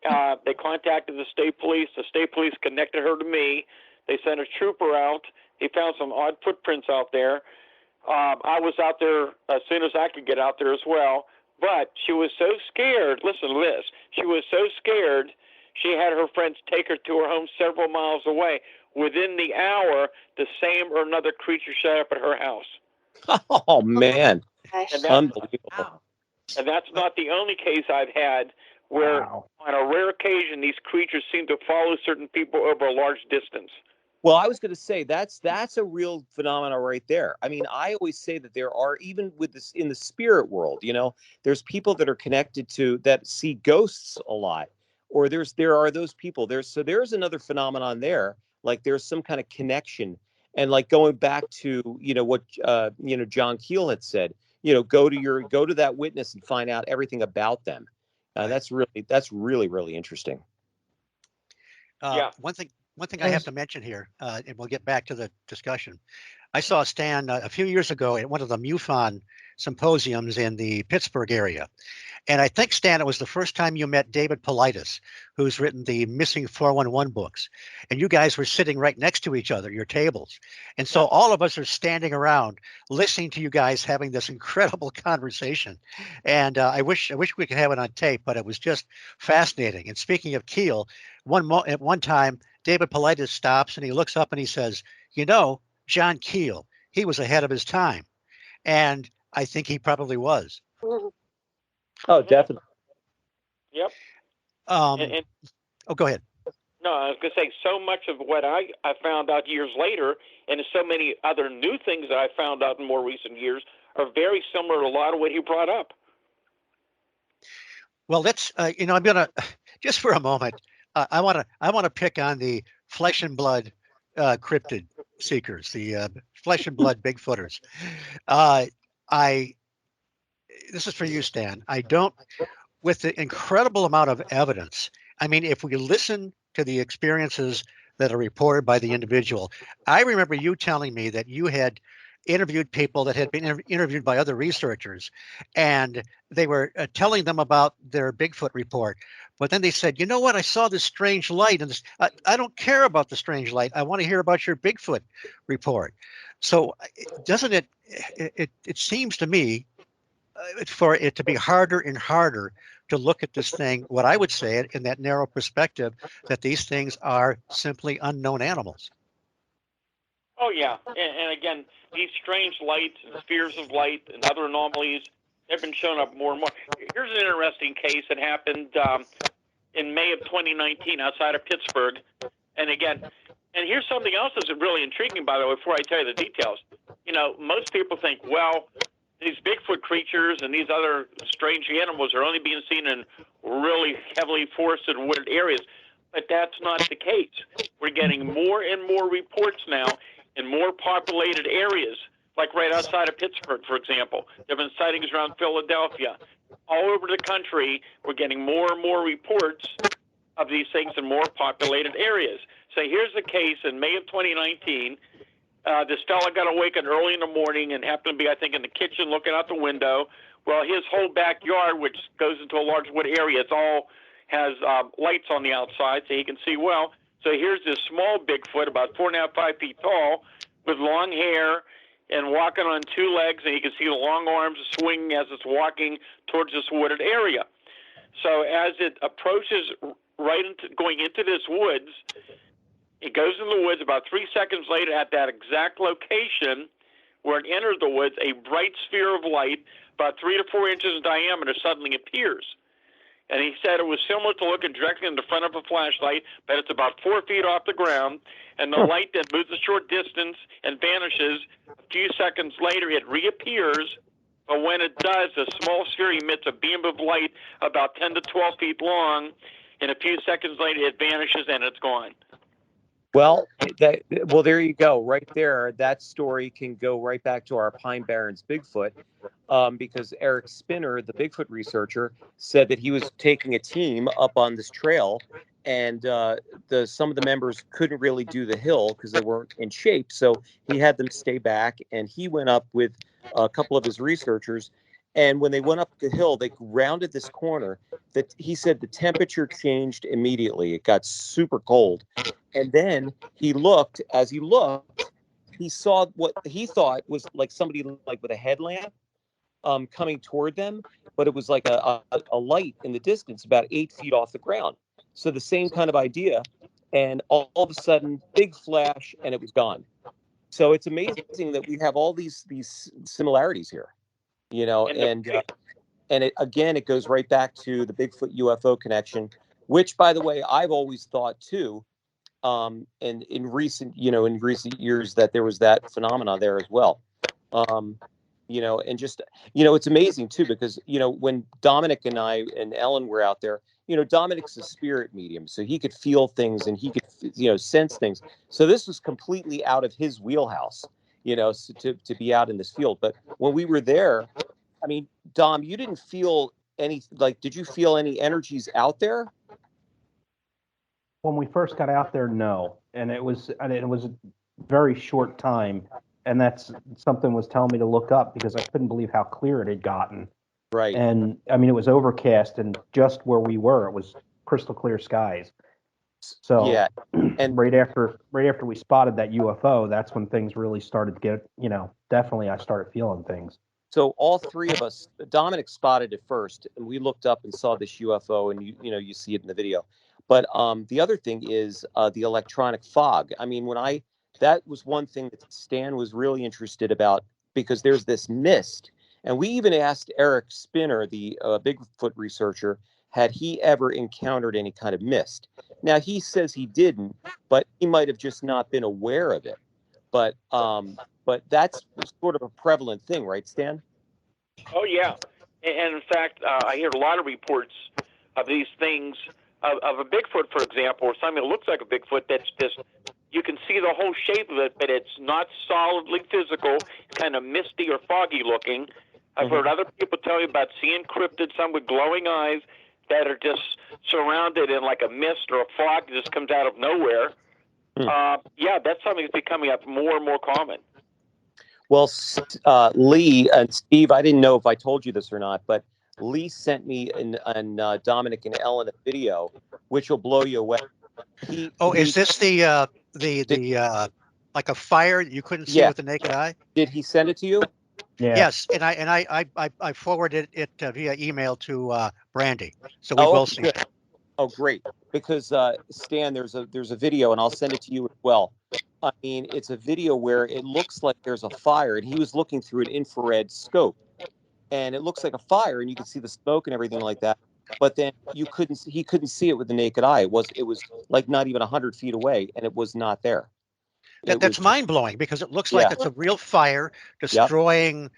They contacted the state police. The state police connected her to me. They sent a trooper out. He found some odd footprints out there. I was out there as soon as I could get out there as well. But she was so scared. Listen to this. She was so scared, she had her friends take her to her home several miles away. Within the hour, the same or another creature showed up at her house. Oh, man. And Unbelievable. And that's not the only case I've had where, on a rare occasion, these creatures seem to follow certain people over a large distance. Well, I was going to say that's a real phenomenon right there. I mean, I always say that there are, even with this in the spirit world, there's people that are connected to that see ghosts a lot, or there are those people there's another phenomenon there. Like there's some kind of connection, and like going back to what John Keel had said, go to that witness and find out everything about them. That's really really interesting. Yeah. One thing I have to mention here, and we'll get back to the discussion. I saw Stan a few years ago at one of the MUFON symposiums in the Pittsburgh area. And I think, Stan, it was the first time you met David Paulides, who's written the Missing 411 books. And you guys were sitting right next to each other, your tables. And so all of us are standing around listening to you guys having this incredible conversation. And I wish we could have it on tape, but it was just fascinating. And speaking of Keel, at one time, David Paulides stops and he looks up and he says, John Keel, he was ahead of his time. And I think he probably was. Oh, definitely. Yep. Go ahead. No, I was going to say, so much of what I found out years later, and so many other new things that I found out in more recent years, are very similar to a lot of what he brought up. Well, let's, I'm going to, just for a moment, I want to pick on the flesh and blood cryptid seekers, the flesh and blood Bigfooters. This is for you, Stan. With the incredible amount of evidence, I mean, if we listen to the experiences that are reported by the individual. I remember you telling me that you had interviewed people that had been interviewed by other researchers, and they were telling them about their Bigfoot report. But then they said, you know what? I saw this strange light, and I don't care about the strange light. I want to hear about your Bigfoot report. So doesn't it seems to me for it to be harder and harder to look at this thing, what I would say in that narrow perspective, that these things are simply unknown animals. Oh, yeah. And again, these strange lights and spheres of light and other anomalies have been shown up more and more. Here's an interesting case that happened in May of 2019 outside of Pittsburgh. And again, and here's something else that's really intriguing, by the way, before I tell you the details. You know, most people think, well, these Bigfoot creatures and these other strange animals are only being seen in really heavily forested, wooded areas. But that's not the case. We're getting more and more reports now in more populated areas, like right outside of Pittsburgh, for example. There have been sightings around Philadelphia. All over the country, we're getting more and more reports of these things in more populated areas. So here's the case in May of 2019. This fella got awakened early in the morning and happened to be, I think, in the kitchen looking out the window. Well, his whole backyard, which goes into a large wood area, it's all has lights on the outside so he can see well. So here's this small Bigfoot, about 4.5, 5 feet tall, with long hair and walking on two legs, and you can see the long arms swinging as it's walking towards this wooded area. So as it approaches going into this woods, it goes in the woods. About 3 seconds later, at that exact location where it entered the woods, a bright sphere of light, about 3 to 4 inches in diameter, suddenly appears. And he said it was similar to looking directly in the front of a flashlight, but it's about 4 feet off the ground, and the light then moves a short distance and vanishes. A few seconds later, it reappears, but when it does, the small sphere emits a beam of light about 10 to 12 feet long, and a few seconds later, it vanishes and it's gone. Well, there you go. Right there, that story can go right back to our Pine Barrens Bigfoot, because Eric Spinner, the Bigfoot researcher, said that he was taking a team up on this trail, and some of the members couldn't really do the hill because they weren't in shape. So he had them stay back, and he went up with a couple of his researchers. And when they went up the hill, they rounded this corner. That he said the temperature changed immediately. It got super cold. And then he looked, he saw what he thought was like somebody like with a headlamp coming toward them, but it was like a light in the distance about 8 feet off the ground. So the same kind of idea. And all of a sudden, big flash, and it was gone. So it's amazing that we have all these similarities here, you know, and it goes right back to the Bigfoot UFO connection, which, by the way, I've always thought too. And in recent years that there was that phenomena there as well. And just, it's amazing too, because, when Dominic and I and Ellen were out there, Dominic's a spirit medium, so he could feel things and he could, sense things. So this was completely out of his wheelhouse, so to be out in this field. But when we were there, I mean, Dom, you didn't feel did you feel any energies out there? When we first got out there, no, and it was a very short time, and that's something was telling me to look up because I couldn't believe how clear it had gotten. Right. And I mean, it was overcast, and just where we were, it was crystal clear skies. So yeah, and right after we spotted that UFO, that's when things really started to get, definitely I started feeling things. So all three of us, Dominic spotted it first, and we looked up and saw this UFO, and you see it in the video. But the other thing is the electronic fog. I mean, that was one thing that Stan was really interested about, because there's this mist. And we even asked Eric Spinner, the Bigfoot researcher, had he ever encountered any kind of mist. Now, he says he didn't, but he might have just not been aware of it. But that's sort of a prevalent thing, right, Stan? Oh, yeah. And in fact, I hear a lot of reports of these things, of a Bigfoot, for example, or something that looks like a Bigfoot that's just, you can see the whole shape of it, but it's not solidly physical, kind of misty or foggy looking. I've heard other people tell you about seeing cryptids, some with glowing eyes that are just surrounded in like a mist or a fog that just comes out of nowhere. Yeah, that's something that's becoming up more and more common. Well, Lee and Steve, I didn't know if I told you this or not, but Lee sent me and Dominic and Ellen a video, which will blow you away. Is this the like a fire you couldn't see Yeah. with the naked eye? Did he send it to you? Yeah. Yes, and I forwarded it via email to Brandy, so we Oh, both see good. it. Oh, great. Because Stan, there's a video, and I'll send it to you as well. I mean, it's a video where it looks like there's a fire, and he was looking through an infrared scope, and it looks like a fire, and you can see the smoke and everything like that. But then he couldn't see it with the naked eye. It was like not even 100 feet away, and it was not there. That's mind blowing because it looks like Yeah. it's a real fire destroying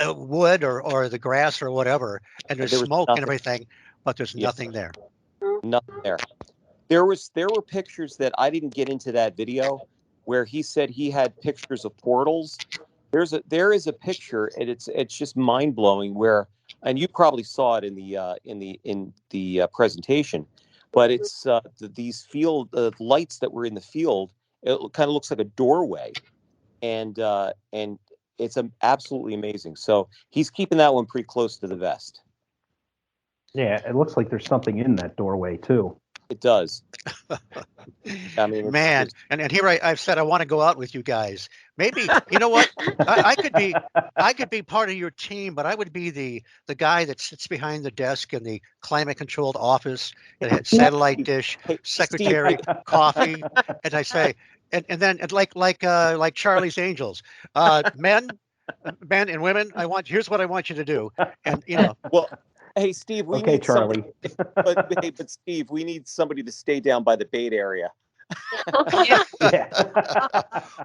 wood or the grass or whatever, and there's There was smoke and nothing. everything, but there's nothing there. Nothing there. There were pictures that I didn't get into that video where he said he had pictures of portals. There is a picture, and it's just mind blowing. Where, and you probably saw it in the presentation, but it's these field lights that were in the field. It kind of looks like a doorway, and it's absolutely amazing. So he's keeping that one pretty close to the vest. Yeah, it looks like there's something in that doorway too. It does. I mean, Man, and here I've said I want to go out with you guys. Maybe you know what? I could be part of your team, but I would be the guy that sits behind the desk in the climate controlled office and had satellite dish, secretary, coffee, and I say, and then like Charlie's Angels, men and women. Here's what I want you to do, and well. Hey, Steve, we need Charlie. but Steve, we need somebody to stay down by the bait area. Yeah.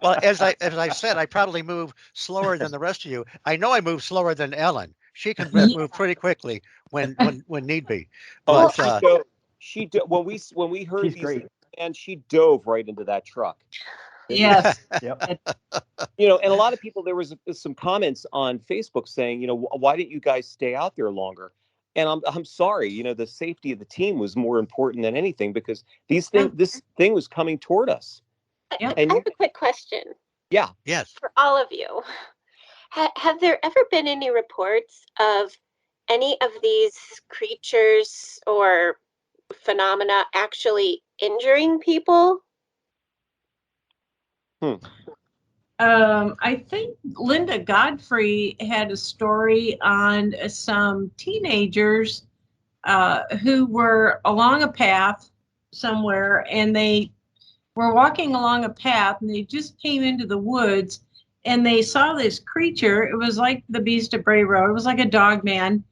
Well, as I said, I probably move slower than the rest of you. I know I move slower than Ellen. She can move pretty quickly when need be. But she when we heard She's these great. and she dove right into that truck. Yes. Yep. And a lot of people, there was some comments on Facebook saying, why didn't you guys stay out there longer? And I'm sorry, the safety of the team was more important than anything because this thing was coming toward us. I have a quick question. Yeah. Yes. For all of you, have there ever been any reports of any of these creatures or phenomena actually injuring people? I think Linda Godfrey had a story on some teenagers who were along a path somewhere, and they were walking along a path, and they just came into the woods, and they saw this creature. It was like the Beast of Bray Road. It was like a dog man.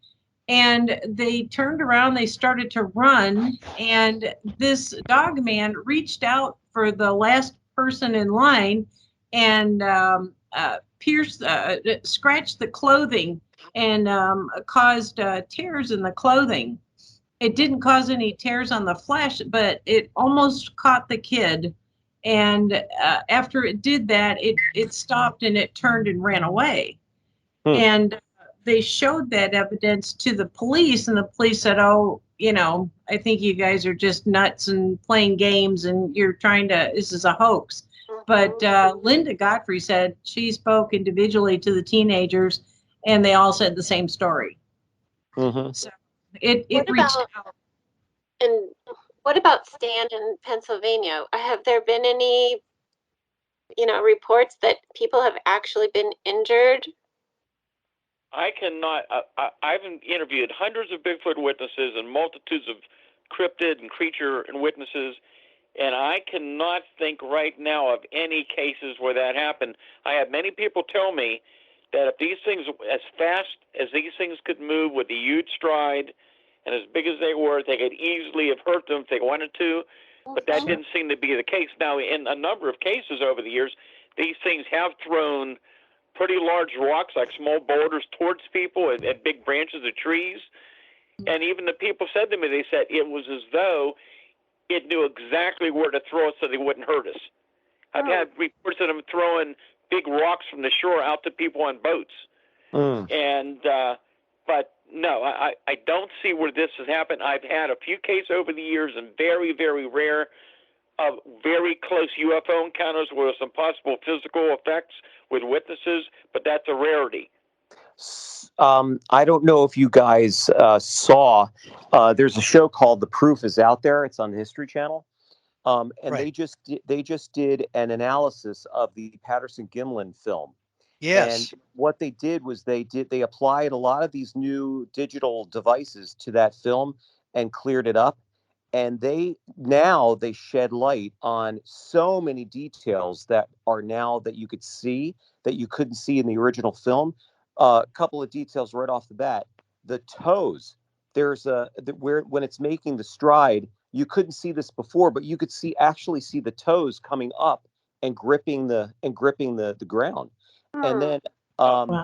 And they turned around, they started to run, and this dog man reached out for the last person in line and scratched the clothing and caused tears in the clothing. It didn't cause any tears on the flesh, but it almost caught the kid. And after it did that, it stopped and it turned and ran away. And they showed that evidence to the police, and the police said, I think you guys are just nuts and playing games, and this is a hoax. But Linda Godfrey said she spoke individually to the teenagers, and they all said the same story. Mm-hmm. So it reached out. And what about Stan in Pennsylvania? Have there been any, reports that people have actually been injured? I cannot. I've interviewed hundreds of Bigfoot witnesses and multitudes of cryptid and creature and witnesses, and I cannot think right now of any cases where that happened. I have many people tell me that if these things, as fast as these things could move with a huge stride, and as big as they were, they could easily have hurt them if they wanted to, but that didn't seem to be the case. Now, in a number of cases over the years, these things have thrown pretty large rocks, like small boulders, towards people and big branches of trees. And even the people said to me, they said it was as though it knew exactly where to throw it so they wouldn't hurt us. I've had reports of them throwing big rocks from the shore out to people on boats. And but no, I don't see where this has happened. I've had a few cases over the years, and very, very rare of very close UFO encounters with some possible physical effects with witnesses, but that's a rarity. I don't know if you guys saw. There's a show called "The Proof Is Out There." It's on the History Channel, and Right. they just did an analysis of the Patterson-Gimlin film. And Yes. what they did was they applied a lot of these new digital devices to that film and cleared it up. And they shed light on so many details that are now that you could see that you couldn't see in the original film. A couple of details right off the bat: the toes. Where when it's making the stride, you couldn't see this before, but you could actually see the toes coming up and gripping the ground. And then Wow.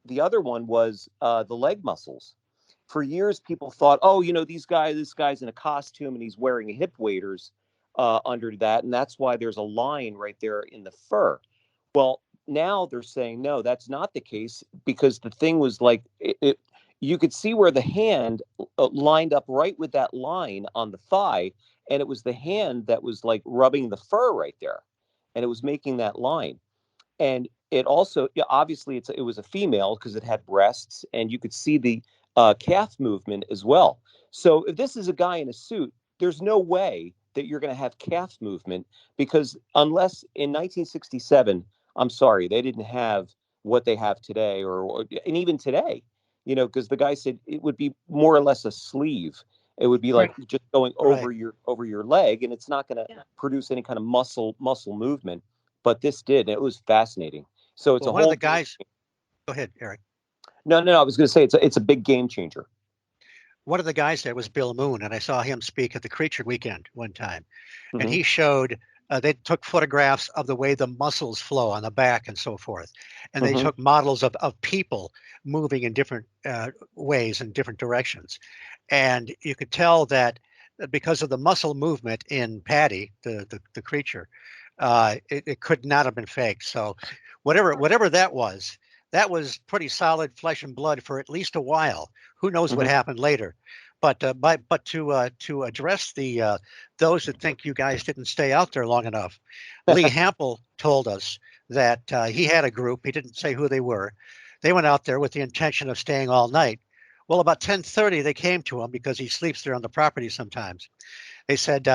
the other one was the leg muscles. For years, people thought, oh, this guy's in a costume and he's wearing hip waders under that, and that's why there's a line right there in the fur. Well, now they're saying no, that's not the case, because the thing was like you could see where the hand lined up right with that line on the thigh, and it was the hand that was like rubbing the fur right there, and it was making that line. And it also, obviously, it was a female because it had breasts, and you could see the calf movement as well. So if this is a guy in a suit, there's no way that you're going to have calf movement, because unless in 1967, I'm sorry, they didn't have what they have today, and even today, because the guy said it would be more or less a sleeve. It would be like just going Right. over your leg, and it's not going to produce any kind of muscle movement. But this did. And it was fascinating. So it's Well, a one of whole the guys. Go ahead, Eric. no. I was going to say it's a big game changer. One of the guys there was Bill Moon, and I saw him speak at the Creature Weekend one time, and Mm-hmm. he showed. They took photographs of the way the muscles flow on the back and so forth, and they Mm-hmm. took models of people moving in different ways in different directions, and you could tell that because of the muscle movement in Patty, the creature, it could not have been faked. So, whatever that was pretty solid flesh and blood for at least a while. Who knows what Mm-hmm. happened later? But to address the those that think you guys didn't stay out there long enough, Lee Hample told us that he had a group. He didn't say who they were. They went out there with the intention of staying all night. Well, about 10:30, they came to him because he sleeps there on the property sometimes. They said,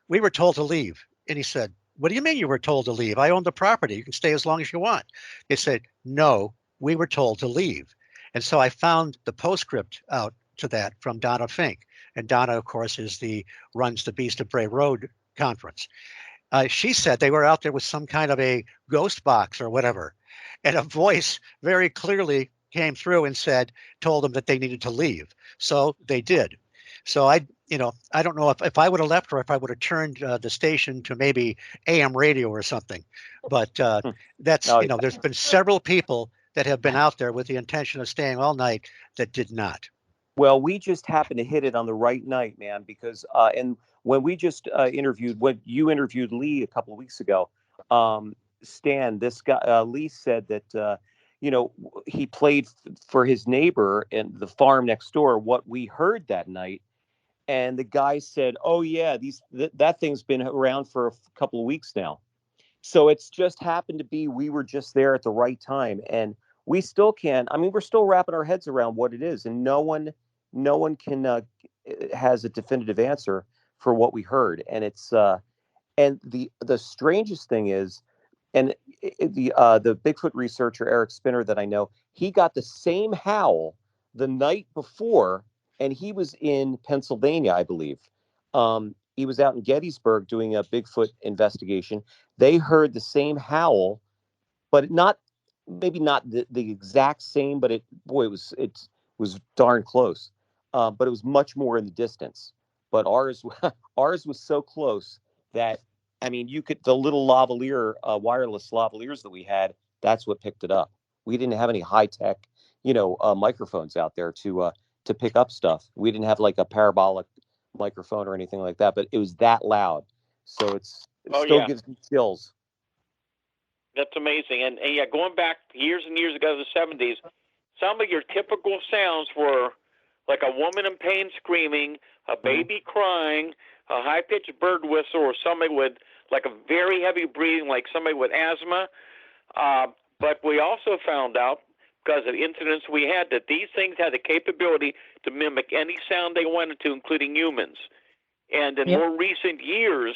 we were told to leave. And he said, what do you mean you were told to leave? I own the property. You can stay as long as you want. They said, no, we were told to leave. And so I found the postscript out to that from Donna Fink. And Donna, of course, runs the Beast of Bray Road conference. She said they were out there with some kind of a ghost box or whatever. And a voice very clearly came through and told them that they needed to leave. So they did. So I don't know if I would have left or if I would have turned the station to maybe AM radio or something. But that's, Oh, yeah. there's been several people that have been out there with the intention of staying all night that did not. Well, we just happened to hit it on the right night, man, because and when we just when you interviewed Lee a couple of weeks ago, Stan, this guy Lee said that he played for his neighbor and the farm next door what we heard that night, and the guy said, "Oh yeah, that thing's been around for a couple of weeks now." So it's just happened to be we were just there at the right time, and we still can. I mean, we're still wrapping our heads around what it is, and no one can has a definitive answer for what we heard. And it's and the strangest thing is, and the Bigfoot researcher Eric Spinner that I know, he got the same howl the night before, and he was in Pennsylvania, I believe. He was out in Gettysburg doing a Bigfoot investigation. They heard the same howl, but maybe not the exact same, but it was darn close. But it was much more in the distance. But ours was so close that, I mean, the little lavalier, wireless lavaliers that we had, that's what picked it up. We didn't have any high tech, microphones out there to pick up stuff. We didn't have like a parabolic microphone or anything like that, but it was that loud. So it still gives me chills. That's amazing. And yeah, going back years and years ago to the 70s, some of your typical sounds were like a woman in pain screaming, a baby crying, a high-pitched bird whistle, or somebody with like a very heavy breathing, like somebody with asthma. But we also found out, because of incidents we had, that these things had the capability to mimic any sound they wanted to, including humans. And in more recent years,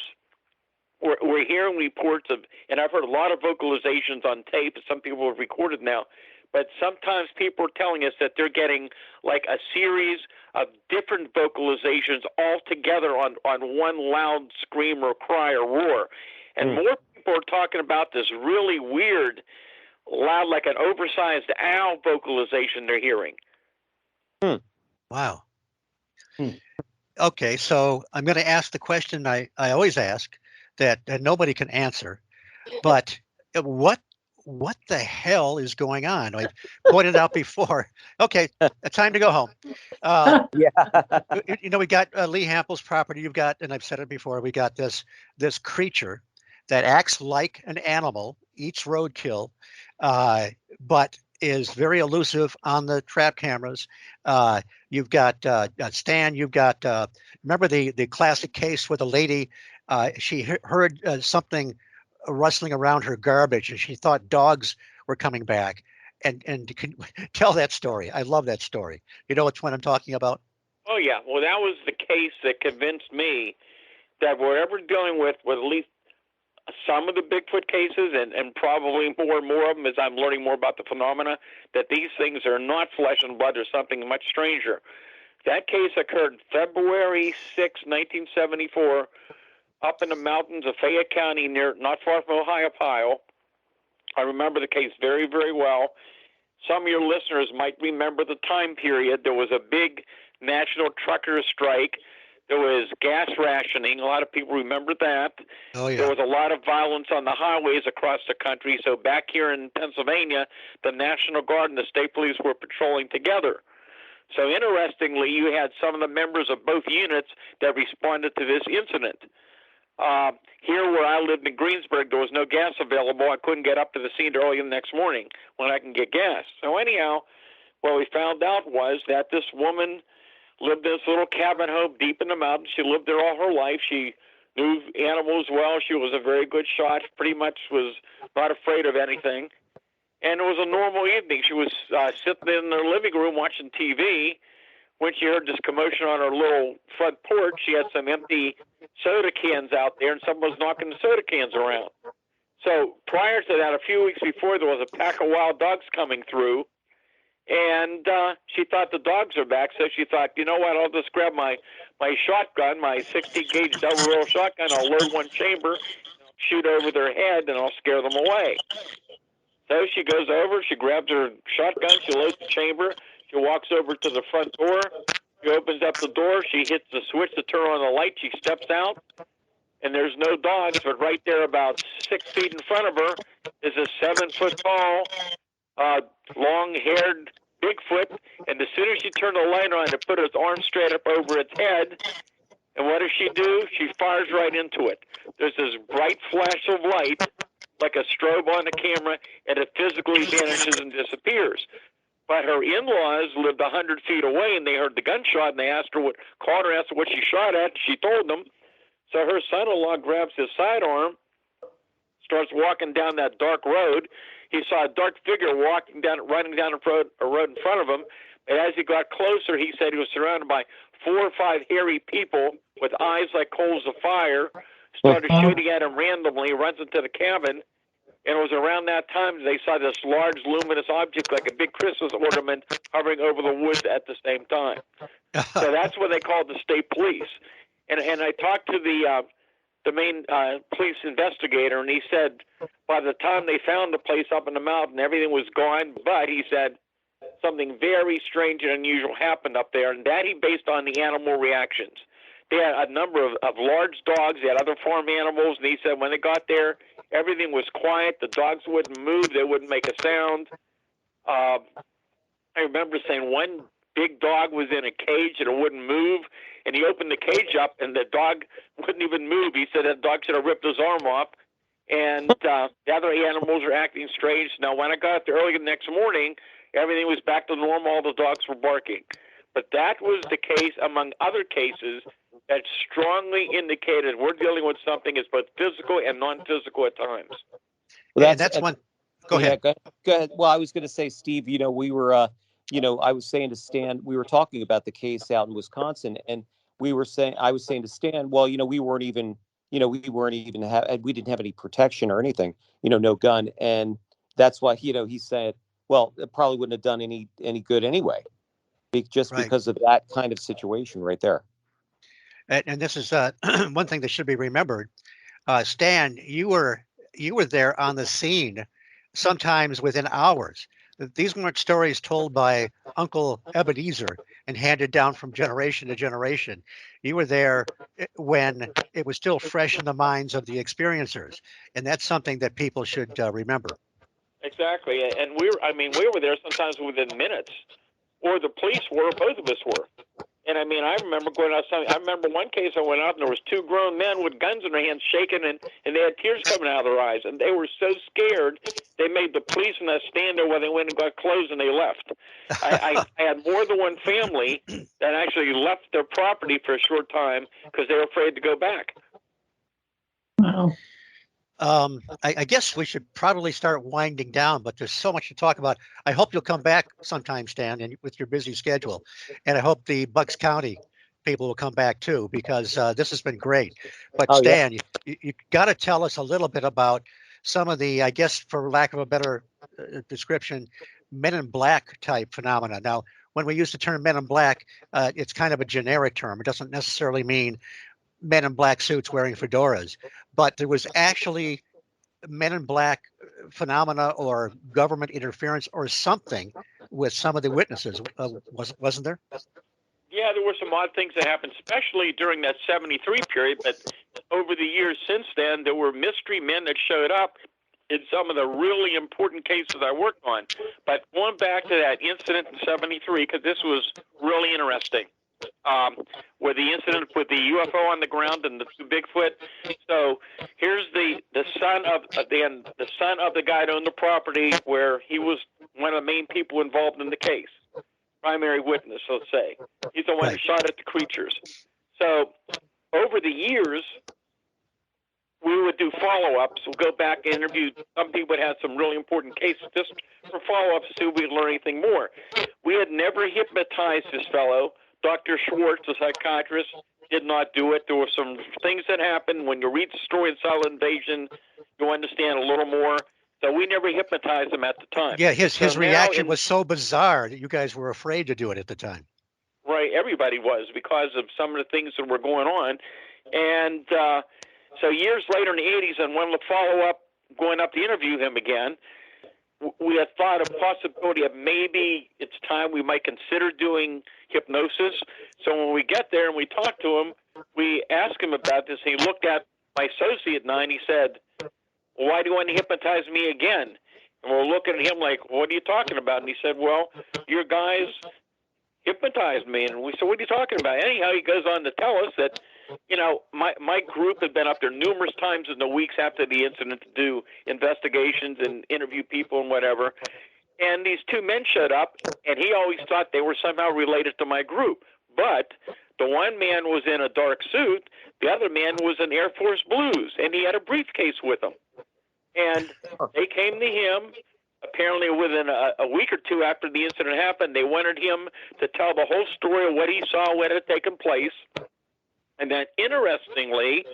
we're hearing reports of, and I've heard a lot of vocalizations on tape, some people have recorded now, but sometimes people are telling us that they're getting like a series of different vocalizations all together on one loud scream or cry or roar. And more people are talking about this really weird, loud, like an oversized owl vocalization they're hearing. Wow. Okay, so I'm going to ask the question I always ask that nobody can answer, but what the hell is going on? I pointed out before. Okay, time to go home. We got Lee Hampel's property. You've got, and I've said it before, we got this creature that acts like an animal, eats roadkill, but is very elusive on the trap cameras. You've got Stan. You've got remember the classic case where the lady she heard something rustling around her garbage and she thought dogs were coming back. And you can tell that story. I love that story. You know which one I'm talking about? Oh yeah. Well, that was the case that convinced me that whatever we're dealing with at least some of the Bigfoot cases, and probably more and more of them as I'm learning more about the phenomena, that these things are not flesh and blood, or something much stranger. That case occurred February 6, 1974, up in the mountains of Fayette County, not far from Ohio. I remember the case very, very well. Some of your listeners might remember the time period. There was a big national trucker strike. There was gas rationing. A lot of people remember that. Oh, yeah. There was a lot of violence on the highways across the country. So back here in Pennsylvania, the National Guard and the state police were patrolling together. So interestingly, you had some of the members of both units that responded to this incident. Here where I lived in Greensburg, there was no gas available. I couldn't get up to the scene early the next morning when I can get gas. So anyhow, what we found out was that this woman lived in this little cabin home deep in the mountains. She lived there all her life. She knew animals well. She was a very good shot, pretty much was not afraid of anything. And it was a normal evening. She was sitting in her living room watching TV when she heard this commotion on her little front porch. She had some empty soda cans out there, and someone was knocking the soda cans around. So prior to that, a few weeks before, there was a pack of wild dogs coming through, and she thought the dogs are back, so she thought, you know what, I'll just grab my shotgun, my 60-gauge double-barrel shotgun, I'll load one chamber, shoot over their head, and I'll scare them away. So she goes over, she grabs her shotgun, she loads the chamber, she walks over to the front door, she opens up the door, she hits the switch to turn on the light, she steps out, and there's no dogs, but right there about 6 feet in front of her is a 7-foot-tall, long-haired Bigfoot, and as soon as she turned the light on, it put its arm straight up over its head, and what does she do? She fires right into it. There's this bright flash of light, like a strobe on the camera, and it physically vanishes and disappears. But her in-laws lived 100 feet away, and they heard the gunshot, and they asked her what she shot at. She told them. So her son-in-law grabs his sidearm, starts walking down that dark road. He saw a dark figure running down a road in front of him. And as he got closer, he said he was surrounded by 4 or 5 hairy people with eyes like coals of fire, started shooting at him randomly, runs into the cabin. And it was around that time they saw this large luminous object like a big Christmas ornament hovering over the woods at the same time. So that's what they called the state police. And I talked to the main police investigator, and he said by the time they found the place up in the mountain, everything was gone. But he said something very strange and unusual happened up there, and that he based on the animal reactions. They had a number of large dogs. They had other farm animals, and he said when they got there, everything was quiet. The dogs wouldn't move. They wouldn't make a sound. I remember saying one big dog was in a cage and it wouldn't move, and he opened the cage up, and the dog wouldn't even move. He said that dog should have ripped his arm off, and the other animals were acting strange. Now, when I got there early the next morning, everything was back to normal. All the dogs were barking. But that was the case among other cases that strongly indicated we're dealing with something that's both physical and non-physical at times. Well, And that's one. Go yeah, ahead. go ahead. Well, I was going to say, Steve, we were, I was saying to Stan, we were talking about the case out in Wisconsin, and I was saying to Stan, well, we weren't even, we didn't have any protection or anything, no gun. And that's why, he said, well, it probably wouldn't have done any good anyway, just Right. because of that kind of situation right there. And this is one thing that should be remembered. Stan, you were there on the scene, sometimes within hours. These weren't stories told by Uncle Ebenezer and handed down from generation to generation. You were there when it was still fresh in the minds of the experiencers, and that's something that people should remember. Exactly, and we were there sometimes within minutes, or the police were, both of us were. And I remember going outside. I remember one case I went out, and there was two grown men with guns in their hands, shaking, and they had tears coming out of their eyes, and they were so scared they made the police and us stand there while they went and got clothes, and they left. I had more than one family that actually left their property for a short time because they were afraid to go back. Wow. I guess we should probably start winding down, but there's so much to talk about. I hope you'll come back sometime, Stan, and with your busy schedule. And I hope the Bucks County people will come back too, because this has been great. But Stan, you got to tell us a little bit about some of the, I guess, for lack of a better description, Men in Black type phenomena. Now, when we use the term Men in Black, it's kind of a generic term. It doesn't necessarily mean men in black suits wearing fedoras, but there was actually Men in Black phenomena or government interference or something with some of the witnesses. Wasn't there? Yeah, there were some odd things that happened, especially during that 73 period. But over the years since then, there were mystery men that showed up in some of the really important cases I worked on. But going back to that incident in 73, because this was really interesting, with the incident with the UFO on the ground and the Bigfoot. So here's the son of the guy that owned the property, where he was one of the main people involved in the case, primary witness, let's say. He's the one who shot at the creatures. So over the years, we would do follow-ups. We'll go back and interview some people that had some really important cases just for follow-ups to see if we could learn anything more. We had never hypnotized this fellow. Dr. Schwartz, the psychiatrist, did not do it. There were some things that happened. When you read the story of Silent Invasion, you understand a little more. So we never hypnotized him at the time. Yeah, his reaction was so bizarre that you guys were afraid to do it at the time. Right, everybody was, because of some of the things that were going on. And so years later in the 80s, and when the follow-up, going up to interview him again, we had thought of possibility of maybe it's time we might consider doing hypnosis. So when we get there and we talk to him, we ask him about this. He looked at my associate and I, and he said, well, why do you want to hypnotize me again? And we're looking at him like, what are you talking about? And he said, well, your guys hypnotized me. And we said, what are you talking about? Anyhow, he goes on to tell us that, my group had been up there numerous times in the weeks after the incident to do investigations and interview people and whatever. And these two men showed up, and he always thought they were somehow related to my group. But the one man was in a dark suit, the other man was in Air Force Blues, and he had a briefcase with him. And they came to him, apparently within a week or two after the incident happened. They wanted him to tell the whole story of what he saw, what had taken place. And then, interestingly,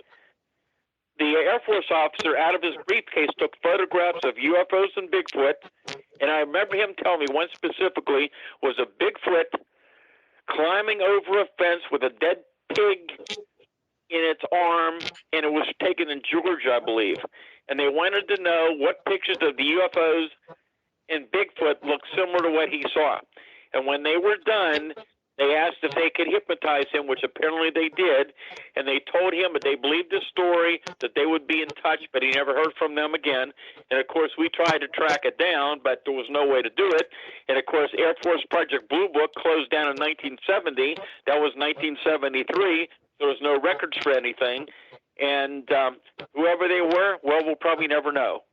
the Air Force officer, out of his briefcase, took photographs of UFOs and Bigfoot. And I remember him telling me one specifically was a Bigfoot climbing over a fence with a dead pig in its arm, and it was taken in Georgia, I believe. And they wanted to know what pictures of the UFOs and Bigfoot looked similar to what he saw. And when they were done, they asked if they could hypnotize him, which apparently they did, and they told him that they believed his story, that they would be in touch, but he never heard from them again. And, of course, we tried to track it down, but there was no way to do it. And, of course, Air Force Project Blue Book closed down in 1970. That was 1973. There was no records for anything. And whoever they were, well, we'll probably never know.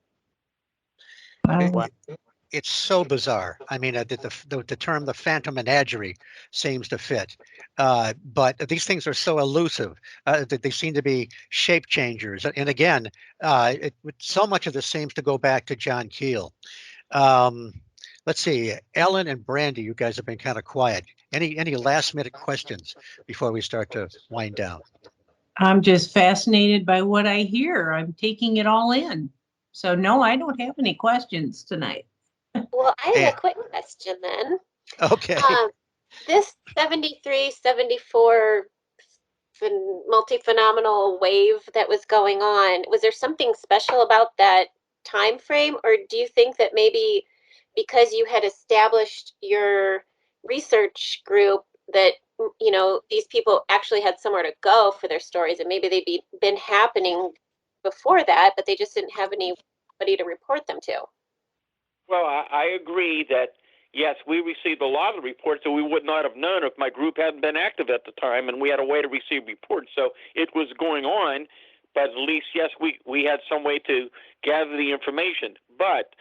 Wow. it's so bizarre. I mean, the term the phantom menagerie seems to fit. But these things are so elusive that they seem to be shape changers. And again, so much of this seems to go back to John Keel. Um, let's see, Ellen and Brandy, you guys have been kind of quiet. Any last minute questions before we start to wind down? I'm just fascinated by what I hear. I'm taking it all in. So no, I don't have any questions tonight. Well, I have Yeah. a quick question then. Okay. This 73, 74 multi-phenomenal wave that was going on, was there something special about that time frame, or do you think that maybe because you had established your research group that these people actually had somewhere to go for their stories, and maybe they'd been happening before that, but they just didn't have anybody to report them to? Well, I agree that, yes, we received a lot of reports that we would not have known if my group hadn't been active at the time, and we had a way to receive reports. So it was going on, but at least, yes, we had some way to gather the information. But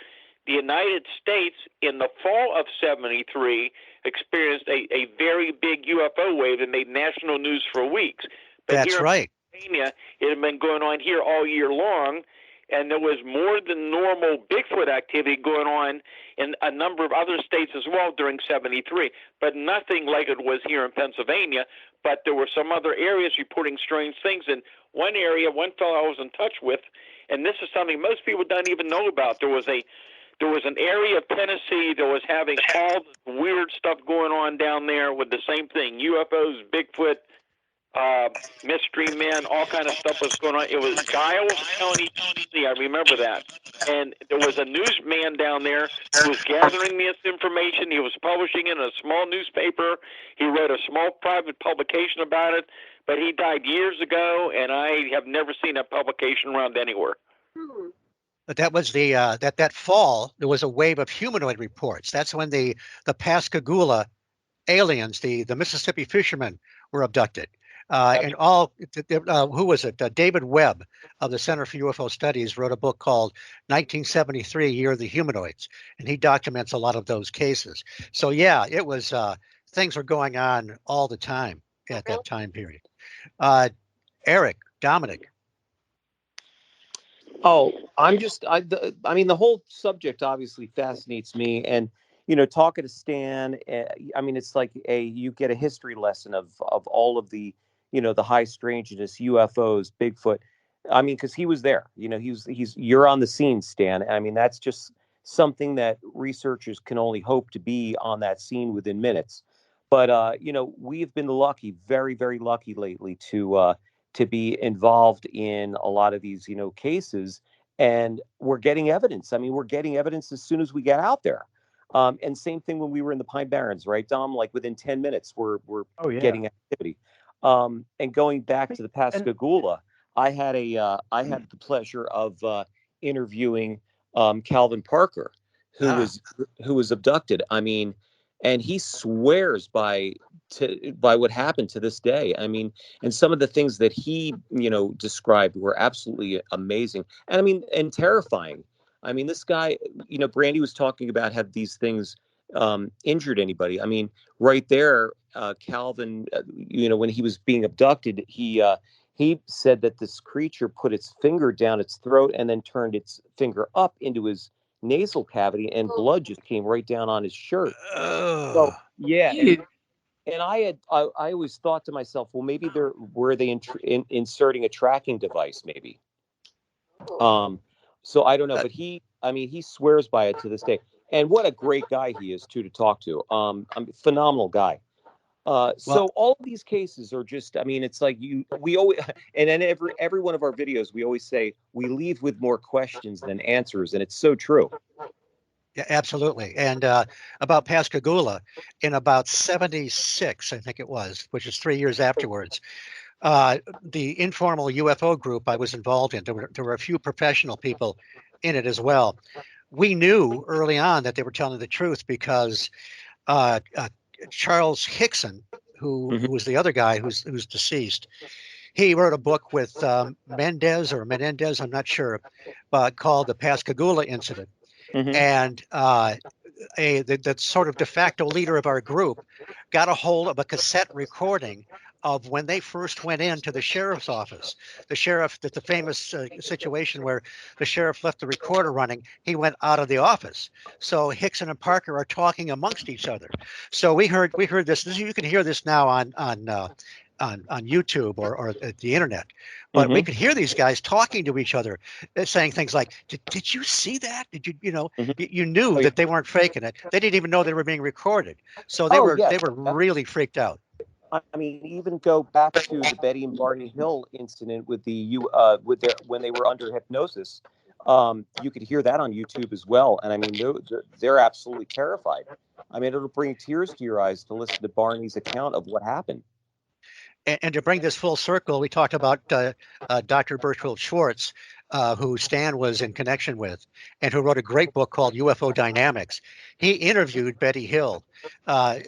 the United States, in the fall of 73, experienced a very big UFO wave that made national news for weeks. But That's here right. in Pennsylvania, it had been going on here all year long, and there was more than normal Bigfoot activity going on in a number of other states as well during 73, but nothing like it was here in Pennsylvania. But there were some other areas reporting strange things. In one area, one fellow I was in touch with, and this is something most people don't even know about. There was an area of Tennessee that was having all the weird stuff going on down there with the same thing: UFOs, Bigfoot, mystery men, all kind of stuff was going on. It was Giles County, Tennessee. I remember that. And there was a newsman down there who was gathering this information. He was publishing it in a small newspaper. He wrote a small private publication about it, but he died years ago, and I have never seen that publication around anywhere. But that was the that fall there was a wave of humanoid reports. That's when the Pascagoula aliens, the Mississippi fishermen, were abducted. And all, who was it? David Webb of the Center for UFO Studies wrote a book called 1973, Year of the Humanoids, and he documents a lot of those cases. So yeah, it was things were going on all the time at that time period. Eric, Dominic. Oh, I mean, the whole subject obviously fascinates me, and talking to Stan, I mean, it's like you get a history lesson of all of the the high strangeness, UFOs, Bigfoot. I mean, because he was there. You're on the scene, Stan. I mean, that's just something that researchers can only hope to be on that scene within minutes. But we've been lucky, very, very lucky lately to be involved in a lot of these cases, and we're getting evidence. I mean, we're getting evidence as soon as we get out there. And same thing when we were in the Pine Barrens, right, Dom? Like within 10 minutes, we're getting activity. And going back to the Pascagoula, I had the pleasure of interviewing Calvin Parker, who was abducted. I mean, and he swears by what happened to this day. I mean, and some of the things that he described were absolutely amazing, and I mean, and terrifying. I mean, this guy, Brandy was talking about, have these things injured anybody? I mean, right there, Calvin, when he was being abducted, he said that this creature put its finger down its throat and then turned its finger up into his nasal cavity, and blood just came right down on his shirt. So yeah, and I always thought to myself, well, maybe were they inserting a tracking device, maybe. So I don't know, but he swears by it to this day. And what a great guy he is too to talk to. Phenomenal guy. So all of these cases are just, I mean, it's like we always, and in every one of our videos, we always say we leave with more questions than answers, and it's so true. Yeah, absolutely. And about Pascagoula, in about 76, I think it was, which is 3 years afterwards, the informal UFO group I was involved in, there were a few professional people in it as well. We knew early on that they were telling the truth because Charles Hickson, who was the other guy who's deceased, he wrote a book with Menendez, I'm not sure, called The Pascagoula Incident. Mhm. And the sort of de facto leader of our group got a hold of a cassette recording of when they first went into the sheriff's office. The sheriff, the famous situation where the sheriff left the recorder running, he went out of the office. So Hickson and Parker are talking amongst each other. So we heard this. You can hear this now on YouTube or at the internet, but we Mhm. could hear these guys talking to each other, saying things like, "Did you see that? Did Mhm. you knew Oh, that they weren't faking it? They didn't even know they were being recorded, so they oh were yeah. really freaked out." I mean, even go back to the Betty and Barney Hill incident with with their when they were under hypnosis. You could hear that on YouTube as well, and I mean, they're absolutely terrified. I mean, it'll bring tears to your eyes to listen to Barney's account of what happened. And to bring this full circle, we talked about Dr. Berthold Schwartz, who Stan was in connection with, and who wrote a great book called UFO Dynamics. He interviewed Betty Hill uh,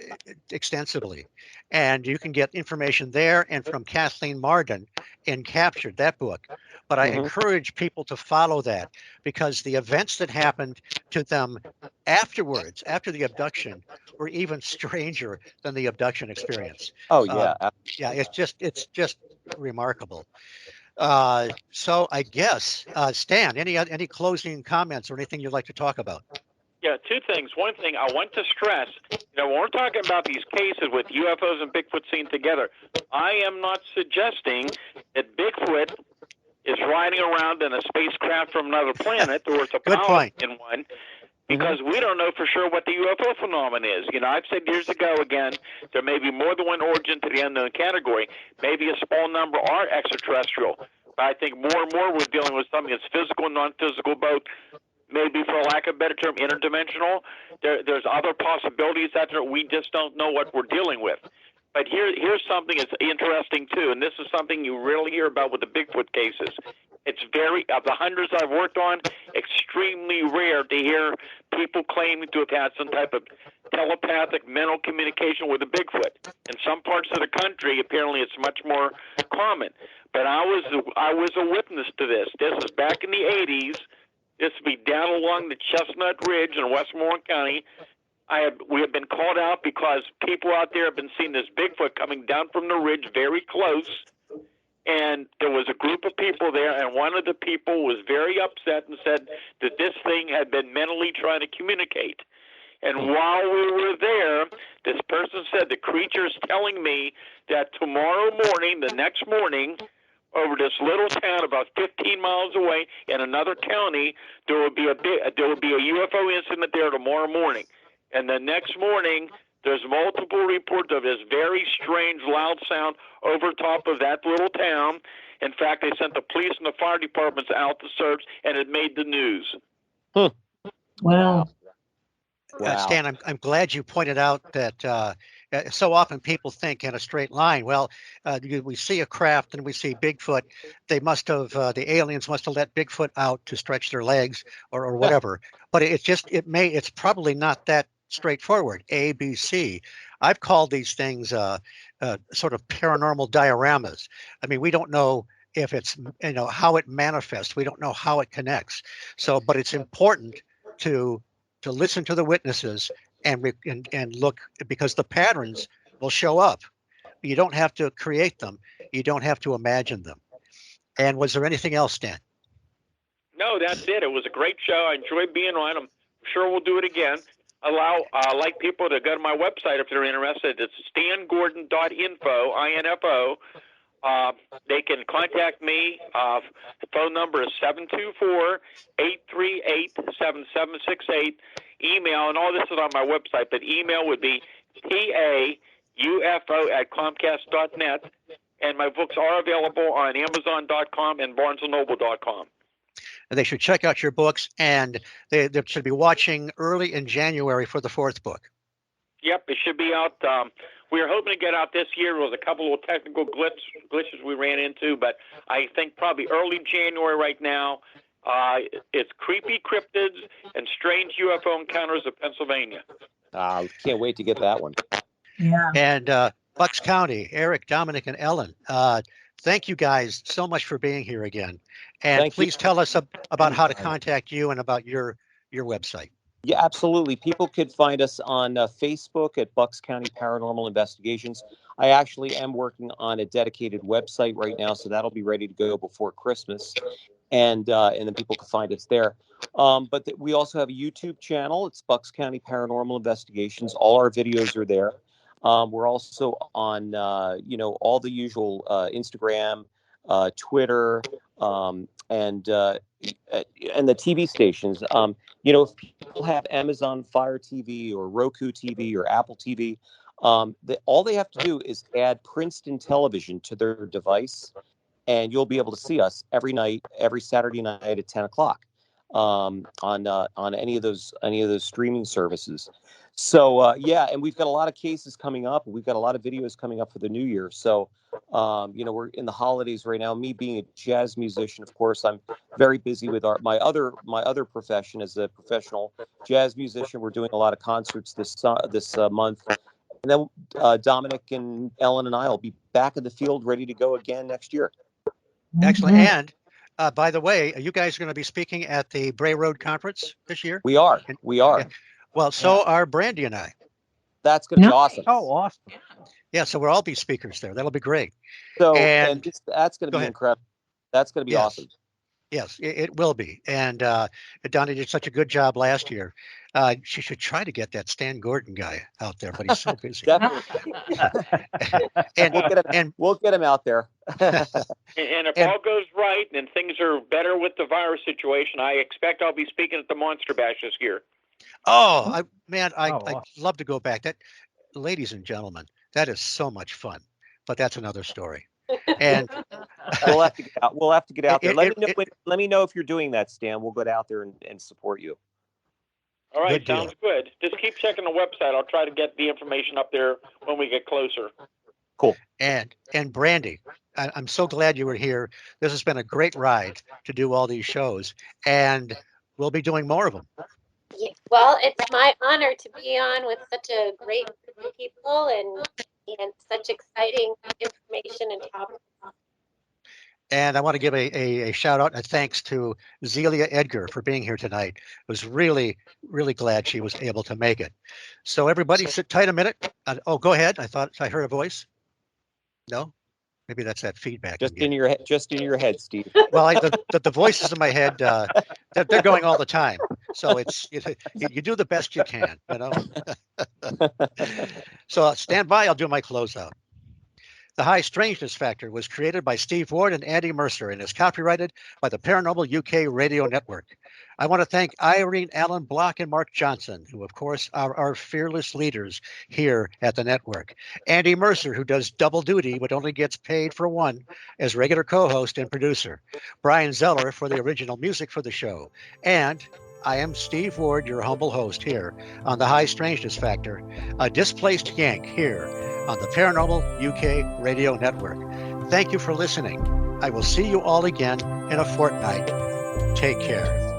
extensively, and you can get information there and from Kathleen Marden in Captured, that book. But I Mhm. encourage people to follow that, because the events that happened to them afterwards, after the abduction, were even stranger than the abduction experience. Oh Um, yeah. yeah, it's just remarkable. So I guess Stan, any closing comments or anything you'd like to talk about? Yeah, two things. One thing I want to stress, when we're talking about these cases with UFOs and Bigfoot seen together, I am not suggesting that Bigfoot is riding around in a spacecraft from another planet or it's a Good pilot point. in one, because we don't know for sure what the UFO phenomenon is. I've said years ago, again, there may be more than one origin to the unknown category. Maybe a small number are extraterrestrial. But I think more and more we're dealing with something that's physical and non-physical, both maybe, for lack of a better term, interdimensional. There's other possibilities out there. We just don't know what we're dealing with. But here's something that's interesting, too, and this is something you rarely hear about with the Bigfoot cases. It's of the hundreds I've worked on, extremely rare to hear people claiming to have had some type of telepathic mental communication with a Bigfoot. In some parts of the country, apparently it's much more common. But I was a witness to this. This is back in the 80s. This would be down along the Chestnut Ridge in Westmoreland County. We have been called out because people out there have been seeing this Bigfoot coming down from the ridge very close. And there was a group of people there, and one of the people was very upset and said that this thing had been mentally trying to communicate. And while we were there, this person said, the creature is telling me that tomorrow morning, the next morning, over this little town about 15 miles away in another county, there will be a UFO incident there tomorrow morning. And the next morning, there's multiple reports of this very strange, loud sound over top of that little town. In fact, they sent the police and the fire departments out to search, and it made the news. Wow. Stan, I'm glad you pointed out that so often people think in a straight line. Well, we see a craft and we see Bigfoot. They must have the aliens must have let Bigfoot out to stretch their legs or whatever. But it's probably not that straightforward. A, B, C. I've called these things sort of paranormal dioramas. I mean, we don't know if it's how it manifests. We don't know how it connects. So, but it's important to listen to the witnesses and look, because the patterns will show up. You don't have to create them. You don't have to imagine them. And was there anything else, Stan? No, that's it. It was a great show. I enjoyed being on. I'm sure we'll do it again. I'd like people to go to my website if they're interested. It's stangordon.info, I-N-F-O. They can contact me. The phone number is 724-838-7768. Email, and all this is on my website, but email would be paufo@comcast.net. And my books are available on Amazon.com and BarnesandNoble.com. And they should check out your books, and they should be watching early in January for the fourth book. Yep, it should be out. We were hoping to get out this year. There was a couple of technical glitches we ran into, but I think probably early January right now. It's Creepy Cryptids and Strange UFO Encounters of Pennsylvania. Can't wait to get that one. Yeah. And Bucks County, Eric, Dominic, and Ellen, thank you guys so much for being here again. And Thank you. please tell us about how to contact you and about your your website. Yeah, absolutely. People could find us on Facebook at Bucks County Paranormal Investigations. I actually am working on a dedicated website right now, so that'll be ready to go before Christmas, and then people can find us there. But we also have a YouTube channel. It's Bucks County Paranormal Investigations. All our videos are there. We're also on all the usual Instagram, Twitter, and the TV stations. If people have Amazon Fire TV or Roku TV or Apple TV, all they have to do is add Princeton Television to their device, and you'll be able to see us every night, every Saturday night at 10 o'clock on any of those streaming services. So and we've got a lot of cases coming up. We've got a lot of videos coming up for the new year. So we're in the holidays right now. Me being a jazz musician, of course, I'm very busy with my other profession as a professional jazz musician. We're doing a lot of concerts this month. And then Dominic and Ellen and I will be back in the field ready to go again next year. Excellent. And by the way, are you guys going to be speaking at the Bray Road Conference this year? We are. Yeah. Well, so are Brandy and I. That's going to be awesome. Oh, awesome. Yeah, so we'll all be speakers there. That'll be great. So, that's going to be incredible. That's going to be awesome. Yes, it will be. And Donnie did such a good job last year. She should try to get that Stan Gordon guy out there, but he's so busy. Definitely. We'll get him out there. And if all goes right and things are better with the virus situation, I expect I'll be speaking at the Monster Bash this year. Oh, I'd love to go back. That, ladies and gentlemen, that is so much fun. But that's another story. And we'll have to get out. We'll have to get out there. Let me know if you're doing that, Stan. We'll get out there and support you. All right, sounds good. Just keep checking the website. I'll try to get the information up there when we get closer. Cool. And Brandy, I'm so glad you were here. This has been a great ride to do all these shows, and we'll be doing more of them. Yeah, well, it's my honor to be on with such a great group of people and such exciting information and topics. And I want to give a shout out and a thanks to Zelia Edgar for being here tonight. I was really, really glad she was able to make it. So everybody sit tight a minute. Go ahead. I thought I heard a voice. No? Maybe that's that feedback. Just in your head, Steve. Well, the voices in my head, they're going all the time. So you do the best you can, So stand by. I'll do my closeout. The High Strangeness Factor was created by Steve Ward and Andy Mercer and is copyrighted by the Paranormal UK Radio Network. I want to thank Irene Allen Block and Mark Johnson, who, of course, are our fearless leaders here at the network. Andy Mercer, who does double duty but only gets paid for one as regular co-host and producer. Brian Zeller for the original music for the show. And I am Steve Ward, your humble host here on the High Strangeness Factor, a displaced Yank here on the Paranormal UK Radio Network. Thank you for listening. I will see you all again in a fortnight. Take care.